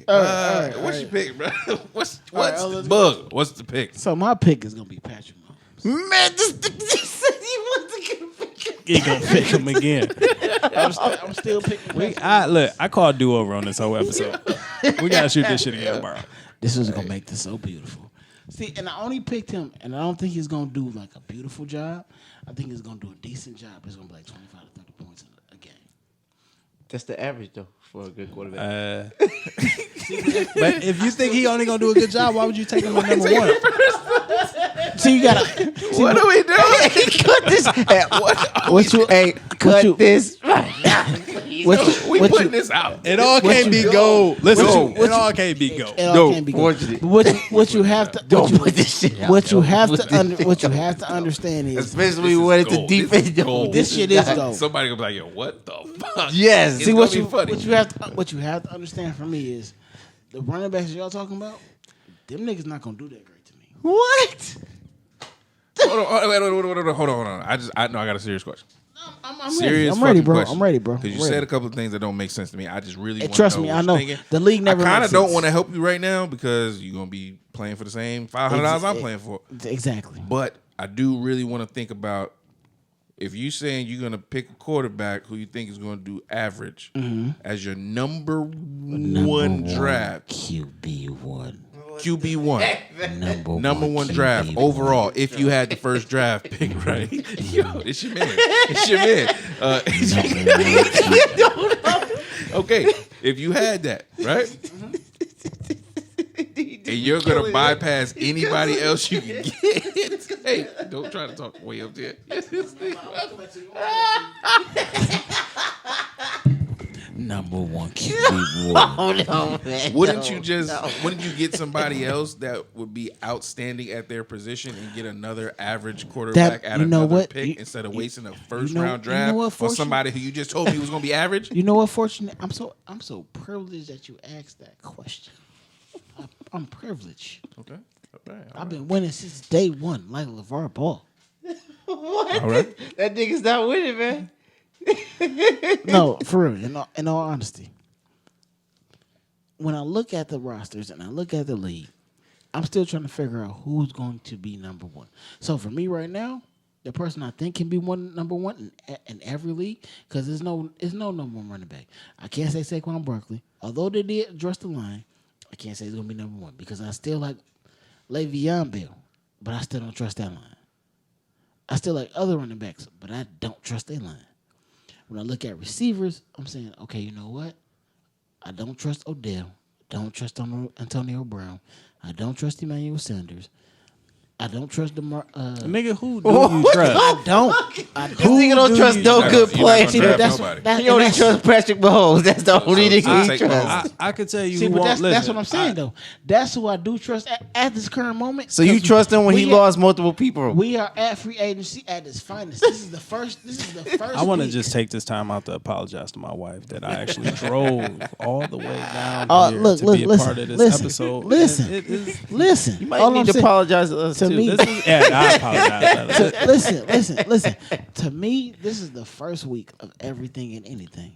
What's your pick, bro? What's let's Bug? What's the pick? So my pick is gonna be Patrick Mahomes. Man, this nigga said he wants to get a picture. He gonna pick him again. I'm still picking. Look, I called do over on this whole episode. We gotta shoot this shit again, bro. This is gonna make this so beautiful. See, and I only picked him, and I don't think he's gonna do like a beautiful job. I think he's gonna do a decent job. It's gonna be like 25 to 30 points a game. That's the average though for a good quarterback. But if you think he only gonna do a good job, why would you take him at number one? So you gotta. What are we doing? Cut this. What you? Hey, cut this. We putting this out. It all can't be gold. Listen, it all can't be gold. It all can't be good. But what you have to. Don't put this shit out. What you have to understand is Especially when it's the defense. this shit is gold. Somebody gonna be like, yo, what the fuck? Yes. It's See gonna what be you funny. what you have to understand from me is the running backs y'all talking about. Them niggas not gonna do that great to me. What? Hold on. I know I got a serious question. I'm Serious ready. I'm ready, fucking bro. question. I'm ready, bro. Because you I'm ready. said a couple of things that don't make sense to me. I just really want Trust to know me, what I you're know. thinking. The league never I kind makes of don't sense. want to help you right now because you're gonna be playing for the same $500 I'm playing for. Exactly. But I do really want to think about if you saying you're gonna pick a quarterback who you think is gonna do average as your number one draft. QB1. Number one draft overall. If you had the first draft pick, right? Yo, it's your man. It's your man. Okay, if you had that, right? And you're gonna bypass anybody else you can get. Hey, don't try to talk way up there. Number one QB1. Oh no, man. Wouldn't you get somebody else that would be outstanding at their position and get another average quarterback at another pick instead of wasting a first round draft for somebody who you just told me was going to be average? You know what, Fortunate? I'm so privileged that you asked that question. I'm privileged. Okay. I've been winning since day one, like LeVar Ball. What? All right. That nigga's not winning, man. No, for real. In all honesty, when I look at the rosters and I look at the league, I'm still trying to figure out who's going to be number one. So for me right now, the person I think can be number one in every league, because there's no number one running back. I can't say Saquon Barkley, although they did address the line. I can't say he's going to be number one because I still like Le'Veon Bell, but I still don't trust that line. I still like other running backs, but I don't trust their line. When I look at receivers, I'm saying, okay, you know what? I don't trust Odell. Don't trust Antonio Brown. I don't trust Emmanuel Sanders. I don't trust Nigga, who do you trust? I don't. This nigga don't trust no good player. He only trusts Patrick Mahomes. That's the only nigga he trusts. I could tell you See, who but won't listen. that's what I'm saying, though. That's who I do trust at this current moment. So you trust him when he lost multiple people? We are at free agency at its finest. This is the first. I want to week. just take this time out to apologize to my wife that I actually drove all the way down here Look, to be a listen, part of this listen, episode. listen. And it is, Listen. You might all need I'm to saying- apologize to us to too. me- I apologize. Listen. To me, this is the first week of everything and anything.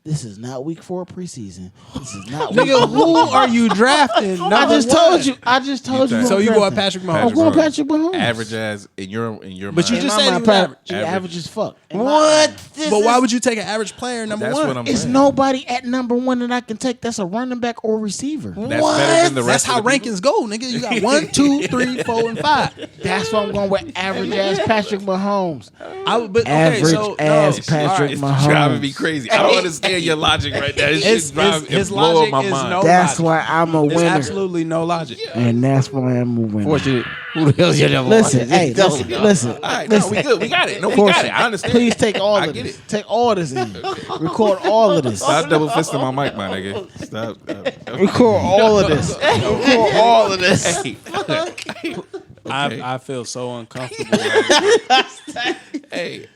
This is not week 4 preseason. This is not week Nigga, who are you drafting? I just told you. I just told you. So who you I'm going drafting. Patrick Mahomes? I'm going Patrick Mahomes. Average as in your But you mind. just In my said mind, he was average. Average as fuck. In my What? mind. But why would you take an average player number That's one? what I'm It's saying. nobody at number one that I can take. That's a running back or receiver. That's better than the That's rest how of the people? rankings go, nigga. You got 1, 2, 3, 4, and 5. That's why I'm going with average ass Patrick Mahomes. Average ass Patrick It's Mahomes. driving me crazy. I don't understand your logic right there. It's His blowing logic my is mind. no That's logic. why I'm a There's winner. absolutely no logic. And that's why I'm a winner. Fortunate. Who the hell's your number Listen, one? hey, Just listen. All right, no, we good. We got it. No, we got it. I understand. Please take all I of get this. it. Take all of this in. Record all of this. Stop double fisting my mic, my nigga. Stop. Record all of this. Record all of this. Hey. I feel so uncomfortable. Hey,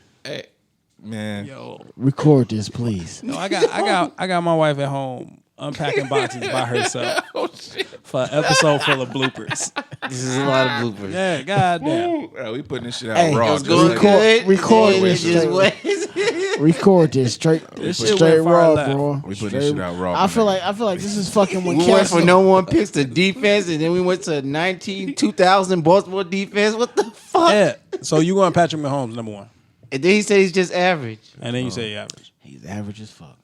man. Yo, Record this, please. I got my wife at home unpacking boxes by herself for an episode full of bloopers. This is a lot of bloopers. Yeah, goddamn. We putting this shit out Hey, raw. it's just going like- good. Record Yeah, this just straight. wait. Record this straight This shit straight went far raw, left. bro. We putting this Straight- shit out raw. I feel like this is fucking when We went Castle. from no one picks to defense, and then we went to 2000 Baltimore defense. What the fuck? Yeah. So you going Patrick Mahomes number one, And then he said he's just average. and then you say average. He's average as fuck.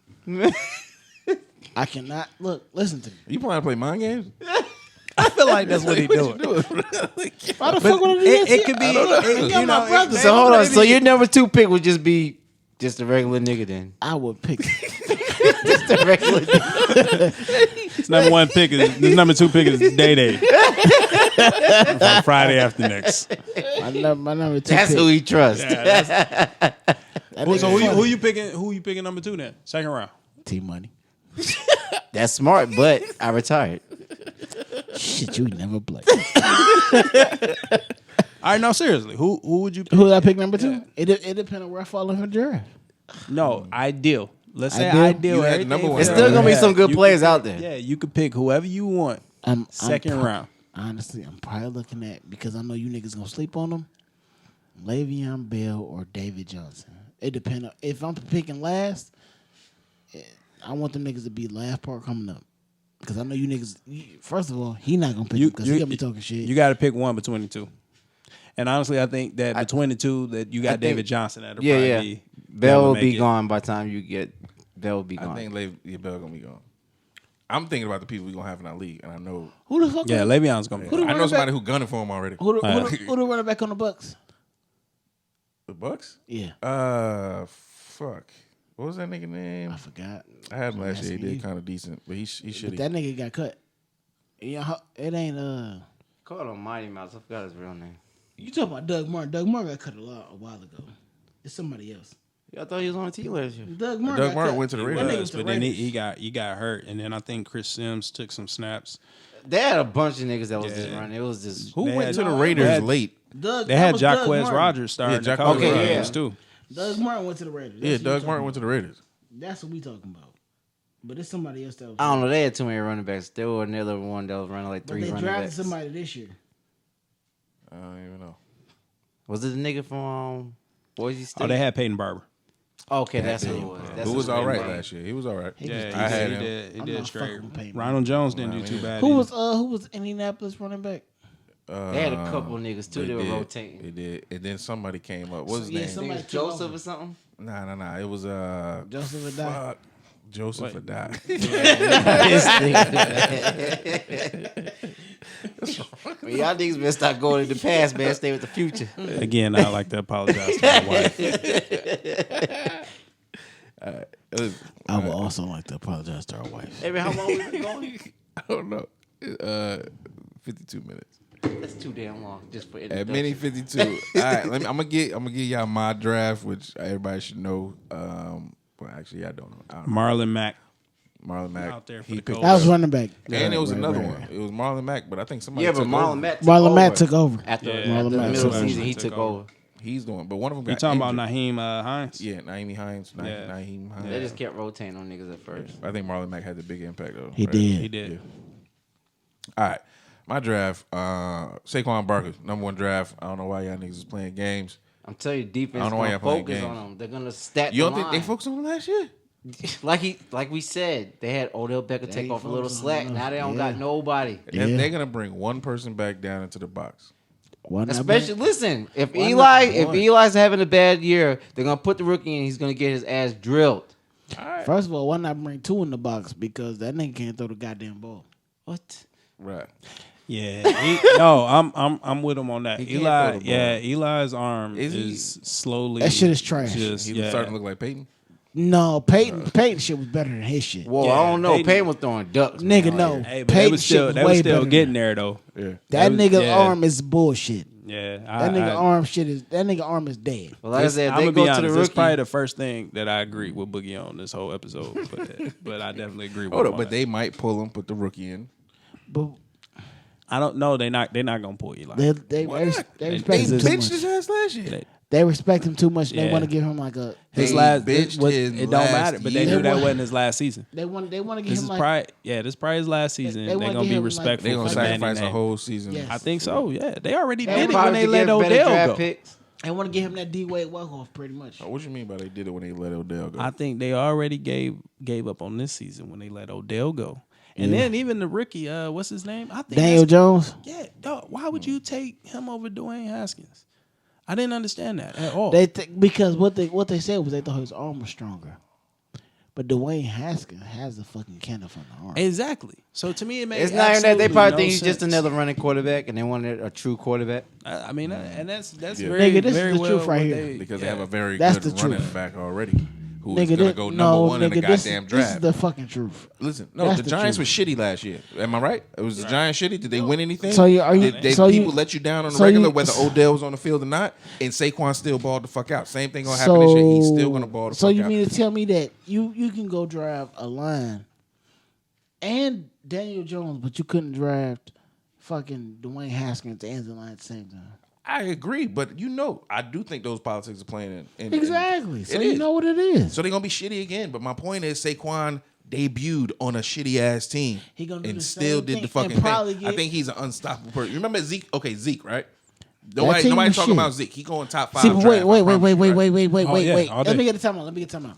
I cannot listen to me. You plan to play mind games? I feel like that's what he doing. Why the fuck would It could be. You know, my brother. So hold on. So your number 2 pick would just be just a regular nigga then? I would pick. Just a regular nigga. His number 1 pick is his number 2 pick is Day Day. From Friday after next. My number 2. That's who he trusts. So who you picking? Who you picking number 2 then? Second round. T Money. That's smart, but I retired. Shit, you never play. All right, no, seriously. Who would you pick? Who did I pick number 2? It depends on where I fall in the draft. No, ideal. Let's say Ideal? ideal. You had everything number one. It's fair. still gonna be some good You players could out pick- there. Yeah, you could pick whoever you want. Second round. Honestly, I'm probably looking at, because I know you niggas gonna sleep on them, Le'Veon Bell or David Johnson. It depends. If I'm picking last, I want them niggas to be last part coming up. Because I know you niggas, first of all, he not gonna pick him because he gonna be talking shit. You got to pick one between the two. And honestly, I think that between the two, that you got think- David Johnson. That'll Yeah, probably yeah. be Bell will make be it. gone by the time you get. Bell will be I gone. think Bell gonna be gone. I'm thinking about the people we gonna have in our league, and I know Who the fuck? Yeah, Le'Veon's gonna be. Who the I know running somebody back? who gunning for him already. Who the running back on the Bucks? The Bucks? Yeah, Fuck. What was that nigga name? I forgot. I had him last year. He asking did you. kind of decent, but he But shitty. that nigga got cut. Yeah, it ain't. Called him Mighty Mouse. I forgot his real name. You talking about Doug Martin? Doug Martin got cut a while ago. It's somebody else. I thought he was on the team last year. Doug Martin. Doug got Martin cut. went to the He Raiders. That nigga was, to but the then Raiders. he got hurt, and then I think Chris Sims took some snaps. They had a bunch of niggas that was just Yeah. running. It was just Who They went had- to the no, Raiders they had- late? Doug, They that had was Doug Jacquez Martin. Rogers starting. Yeah, the college Okay, yeah. games too. Doug Martin went to the Raiders. Yeah, That's what Doug you Martin went to the Raiders. That's what we talking about. But it's somebody else that was. I don't know. They had too many running backs. There was another one that was running like But 3 they running drafted backs. somebody this year. I don't even know. Was it the nigga from Boise State? Oh, they had Peyton Barber. Okay, that's who it was. That's Who was his all right name. last year? He was all right. He Yeah, was I had he him. did. He I'm did not straight. fucking with Peyton. Ronald Jones didn't do too bad. Who either. was Indianapolis running back? They had a couple niggas too. They were did. rotating. They did. And then somebody came up. What was his Yeah, name? I think somebody it's took Joseph over. or something. Nah. It was Joseph Adai. fuck. Joseph Adai. Well, y'all niggas better start going in the past, man. Stay with the future. Again, I like to apologize to my wife. I would also like to apologize to our wife. Hey, man, how long we been going? I don't know. 52 minutes. That's too damn long just for At introduction. mini 52. All right, I'm gonna give y'all my draft, which everybody should know. Well, actually, I don't know. Marlon Mack Marlon Mack. out there for he the picked Colts. That was running back. and it was Right, another right, one. right. It was Marlon Mack, but I think somebody Yeah, but took Marlon over. Mack. Marlon Mack over. took over. After Yeah, after Marlon the Mack middle of took the season, over. he took over. He's doing, but one of them You got talking about injured. Naheem Hines? Yeah, Naeem Hines. Yeah. Naeem Hines. They just kept rotating on niggas at first. I think Marlon Mack had the big impact though. He right? did. He did. All right, my draft. Saquon Barkley, #1 draft. I don't know why y'all niggas is playing games. I'm telling you, I defense don't know why gonna y'all playing focus games. on them. They're gonna stat You the don't think they line. focused on him last year? Like we said, they had Odell Beckham take ain't off a little focused on slack. enough. Now they don't Yeah. got nobody. Yeah. They're gonna bring one person back down into the box. One Especially, listen, if Why Eli, not if one? Eli's having a bad year, they're gonna put the rookie in. He's gonna get his ass drilled. First of all, why not bring 2 in the box? Because that nigga can't throw the goddamn ball. What? Right. Yeah, I'm with him on that. He can't throw the ball. Eli's arm Is is, he? slowly. That shit is trash. Just, He was yeah. starting to look like Peyton. No, Peyton shit was better than his shit. Whoa, Yeah, I don't know. Peyton- Payton was throwing ducks. Nigga, man, no. out here. Hey, but Peyton they was still shit they was way still better getting than there though. Yeah. That was- nigga yeah. arm is bullshit. Yeah, That nigga arm is dead. Well, like I said, I'm they gonna go be to honest. the That's rookie. probably the first thing that I agree with Boogie on this whole episode. But I definitely agree with Hold him up, on but that. they might pull him, put the rookie in. But I don't know. They're not gonna pull Eli. they Why not? respect They him too bitched much. his ass last year. They respect him too much. They Yeah. want to give him like a. His They last bitched his it don't last matter. But they year. knew that wasn't his last season. They want to give This him is like. probably this probably his last season. they They're wanna gonna give be him, like- respectful. They're gonna for the man sacrifice a name. whole season. Yes. I think so. Yeah, they already They did it when probably they let get better Odell draft go. picks. They want to give him that D-Wade walk-off pretty much. What you mean by they did it when they let Odell go? I think they already gave up on this season when they let Odell go. And then even the rookie, what's his name? I think Daniel Jones. Yeah, dog, why would you take him over Dwayne Haskins? I didn't understand that at all. Because what they said was they thought his arm was stronger. But Dwayne Haskins has a fucking cannon from the arm. Exactly. So to me, it makes It's not even that. They probably no think he's just sense. another running quarterback, and they wanted a true quarterback. I mean, and that's Yeah. very, Nigga, this is very the well truth right what here. they- Because they yeah. have a very That's good the running truth. back already who is Nigga, going to go number one in the this goddamn is draft. the fucking truth. Listen, no, That's the the Giants were truth. shitty last year. Am I right? It was the Giants shitty. Did they win anything? So you- are you- Did so you- people let you down on the so regular, you- whether Odell was on the field or not? And Saquon still balled the fuck out. Same thing gonna happen this year. He's still gonna ball the So fuck you out. mean to tell me that you can go drive a line and Daniel Jones, but you couldn't draft fucking Dwayne Haskins and the line at the same time? I agree, but I do think those politics are playing in. Exactly. So it you is. know what it is. So they're gonna be shitty again. But my point is, Saquon debuted on a shitty ass team He gonna do and the still same did thing the fucking and probably thing. I get- think he's an unstoppable person. You remember Zeke? Okay, Zeke, right? team Nobody was talking shit. about Zeke. He going top 5. See, but draft, I wait, promise you, right? Oh, yeah, wait. all Let day. me get the time out.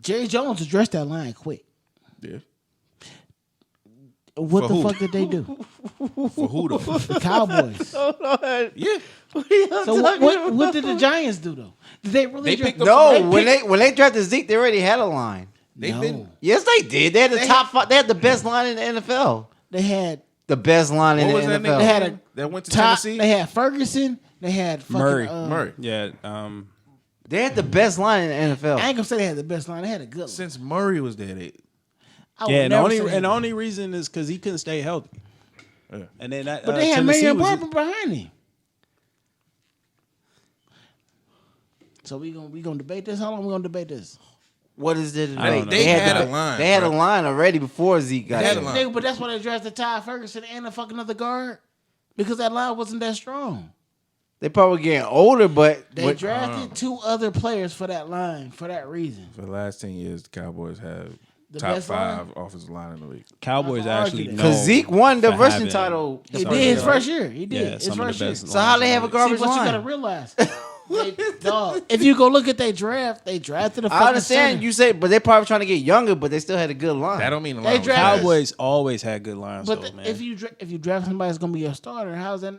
Jerry Jones addressed that line quick. Yeah. What For the who? fuck did they do? For who though? The Cowboys. Yeah. So what did the Giants do though? Did they really? They draft- picked up No, when they drafted Zeke, they already had a line. They've No. been. Yes, they did. They had the top five. They had the best line in the NFL. They had The best line in What the was that NFL. nigga? They had a that went to top. Tennessee. They had Ferguson. They had fucking, Murray. Murray. Yeah. They had the best line in the NFL. I ain't gonna say they had the best line. They had a good one. Since Murray was there, I would Yeah, and never say that. the only reason is because he couldn't stay healthy. Yeah. And then that, But they had Tennessee Marion was- Barber behind him. So we gonna debate this. How long we gonna debate this? What is it? I don't know. They had the- a line, They had bro. a line already before Zeke got They had there. a line. But that's why they drafted Ty Ferguson and a fucking other guard because that line wasn't that strong. They probably getting older, but They drafted two other players for that line for that reason. for the last 10 years, the Cowboys have The top best 5 offensive line in the league. Cowboys I'm actually arguing know because Zeke won the for rushing having- title. He Sorry, did his right. first year. He did Yeah, his some of first the year. best. So how they have a See, garbage what you line? gotta realize, dog. If you go look at their draft, they drafted a fucking I understand center. you say, but they probably trying to get younger, but they still had a good line. That don't mean the They line was draft- bad. Cowboys always had good lines, But though, man. if you draft somebody that's gonna be your starter, how's that?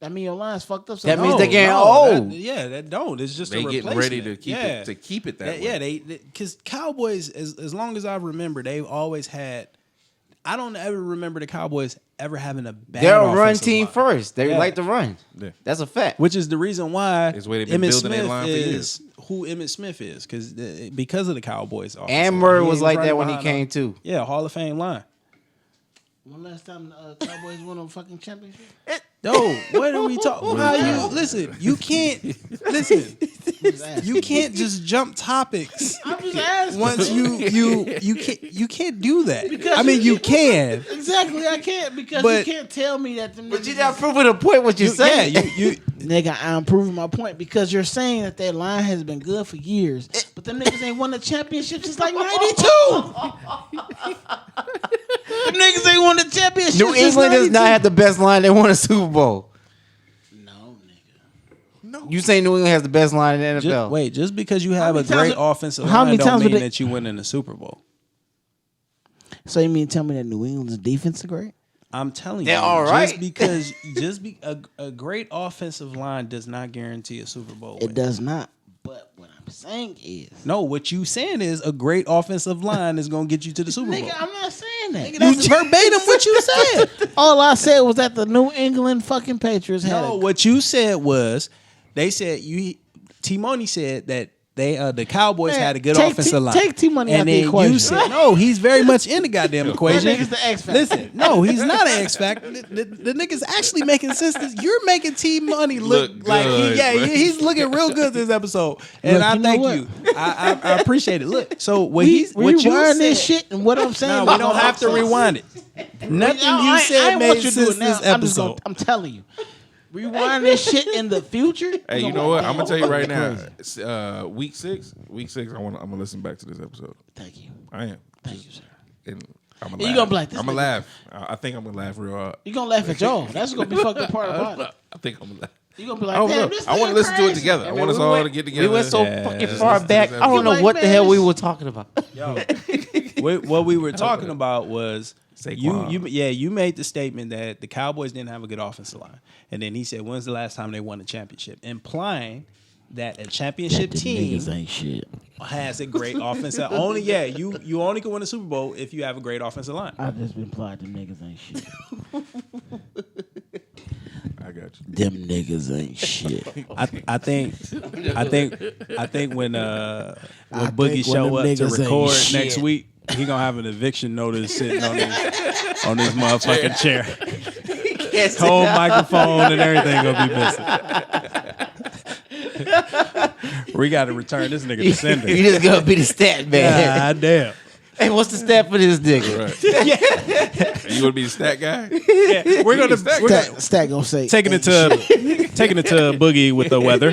That mean your line's fucked up. So That means no. they're getting old. That don't. It's just They a getting replacement. ready to keep it that way. Yeah, because Cowboys, as long as I remember, they've always had. I don't ever remember the Cowboys ever having a bad. They're a run offensive team line. first. They Yeah. like to run. Yeah. That's a fact. Which is the reason why It's where they've been Emmitt building their Smith line for is years. who Emmitt Smith is because of the Cowboys. offensive And line. Murray He was like right that when he behind came them. too. Yeah, Hall of Fame line. When last time the Cowboys won a fucking championship? No, what are we talking? How you listen? You can't listen. You can't just jump topics. I'm just asking. Once you can't do that. Because I mean, you can. Exactly, I can't because But- you can't tell me that. Them But niggas you're not is- proving a point what you're saying. you Nigga, I'm proving my point because you're saying that their line has been good for years, but them niggas ain't won a championship since like '92. Them niggas ain't won the championship. New England does not have the best line. They won a Super Bowl. No, nigga. No. You say New England has the best line in the NFL? just because you have a many times great would- offensive how line many don't times would mean they- that you win in the Super Bowl. So you mean tell me that New England's defense is great? I'm telling They're you, all right. just because a great offensive line does not guarantee a Super Bowl win. It does not. But what I'm saying is, No, what you saying is a great offensive line is going to get you to the Super Bowl. nigga, I'm not saying that. That's verbatim what you said. All I said was that the New England fucking Patriots had. No, what you said was they said T-Money said that the Cowboys Man, had a good take offensive line. take T-Money and out the then equation. you said no, he's very much in the goddamn equation. nigga's the X factor. Listen, no, he's not an X factor. The nigga's actually making sense. You're making T-Money look Look like good, bro. he's looking real good this episode, and Look, I you know thank what? you. I appreciate it. Look, so what we what you rewind said, this shit and what I'm saying. no, we about don't what have I'm to saying. rewind it. Nothing I you ain't said want made you to do sense it now. this episode. I'm telling you. Rewind this shit in the future. Hey, you know what? I'm gonna tell you right now. Week six. I'm gonna listen back to this episode. Thank you. I am. Thank you, sir. And I'm And you gonna be like, this I'm gonna nigga- laugh. I think I'm gonna laugh real hard. You gonna laugh at y'all. That's gonna be fucking part about it. I think I'm gonna laugh. You gonna be I like, don't damn, know. this I want to nigga listen to it crazy. together. I I mean, want us we all went- to get together. We went so Yeah. fucking Just far listen to back. this I don't know episode. what the hell we Like, were talking about. What we were talking about was Saquon. you made the statement that the Cowboys didn't have a good offensive line, and then he said, "When's the last time they won a championship?" Implying that a championship That the team niggas ain't shit. has a great offensive. You only can win a Super Bowl if you have a great offensive line. I just been implied the niggas ain't shit. I got you. Them niggas ain't shit. I think when Boogie when show them up to niggas ain't record shit. next week, he gonna have an eviction notice sitting on his motherfucking chair. Whole microphone and everything gonna be missing. We got to return this nigga to sender. You just gonna be the stat man. God damn. Hey, what's the stat for this nigga? Right. You want to be the stat guy? Yeah, we're gonna Stack gonna say taking it ain't to Boogie with the weather.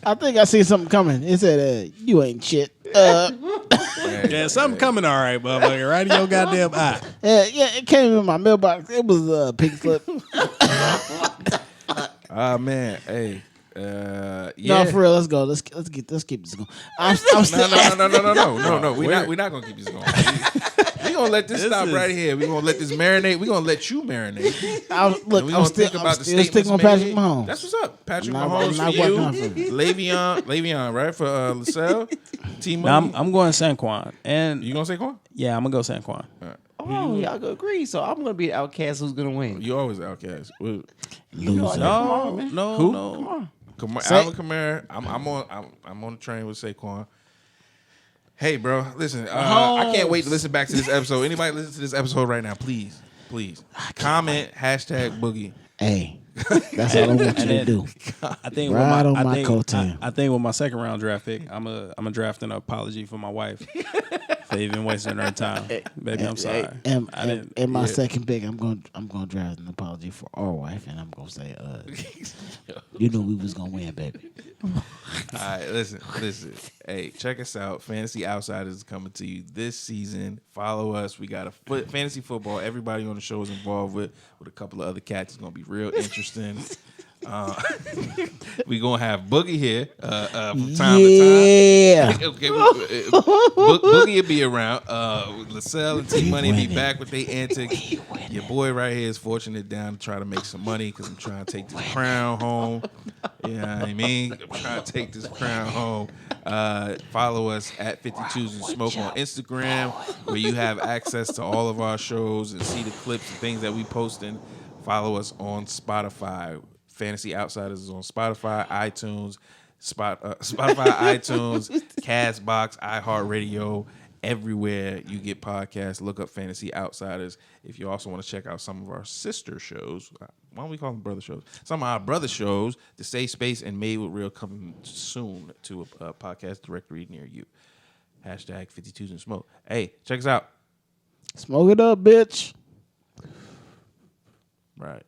I think I see something coming. It said, "You ain't shit." Yeah, something coming all right, motherfucker. Right in your goddamn eye. Yeah, it came in my mailbox. It was a pink slip. Ah man, hey, yeah. No, for real. Let's go. Let's keep this going. I'm still. No. We're not gonna keep this going. We gonna let this stop right here. We gonna let this marinate. We gonna let you marinate. Look, We I'm gonna still think about the sticking statements on made. Patrick Mahomes. That's what's up. Patrick I'm Mahomes not for you. working for him. Le'Veon, right for Lasell. Team Now, money. I'm going Saquon, and You gonna say Quan? yeah, I'm gonna go Saquon. Oh, y'all go agree. So I'm gonna be the outcast who's gonna win. You always outcast. Loser. No, man. no, Who? no. Alvin Kamara. I'm on the train with Saquon. Hey, bro, listen. I can't wait to listen back to this episode. Anybody listen to this episode right now? Please. Comment #Boogie. Hey, that's all I want you to do. I think Ride on my I coattail. think with my second round draft pick, I'm a draft an apology for my wife for even wasting her time. Baby, I'm sorry. And my second pick, I'm going to draft an apology for our wife, and I'm going to say, you know we was going to win, baby. All right, listen. Hey, check us out. Fantasy Outsiders is coming to you this season. Follow us. We got a fantasy football. Everybody on the show is involved with a couple of other cats. It's gonna be real interesting. We gonna have Boogie here from time to time. Okay, Boogie will be around. Lasell and T Money be back with their antics. Your boy right here is Forchunit down to try to make some money because I'm trying to take this crown home. You know what I mean? I'm trying to take this crown home. Follow us at 52s and Smoke on Instagram, where you have access to all of our shows and see the clips and things that we posting. Follow us on Spotify. Fantasy Outsiders is on Spotify, iTunes, Spotify, iTunes, Castbox, iHeartRadio, everywhere you get podcasts. Look up Fantasy Outsiders. If you also want to check out some of our sister shows, why don't we call them brother shows? Some of our brother shows, The Safe Space and Made with Real, coming soon to a podcast directory near you. #52s and Smoke. Hey, check us out. Smoke it up, bitch. Right.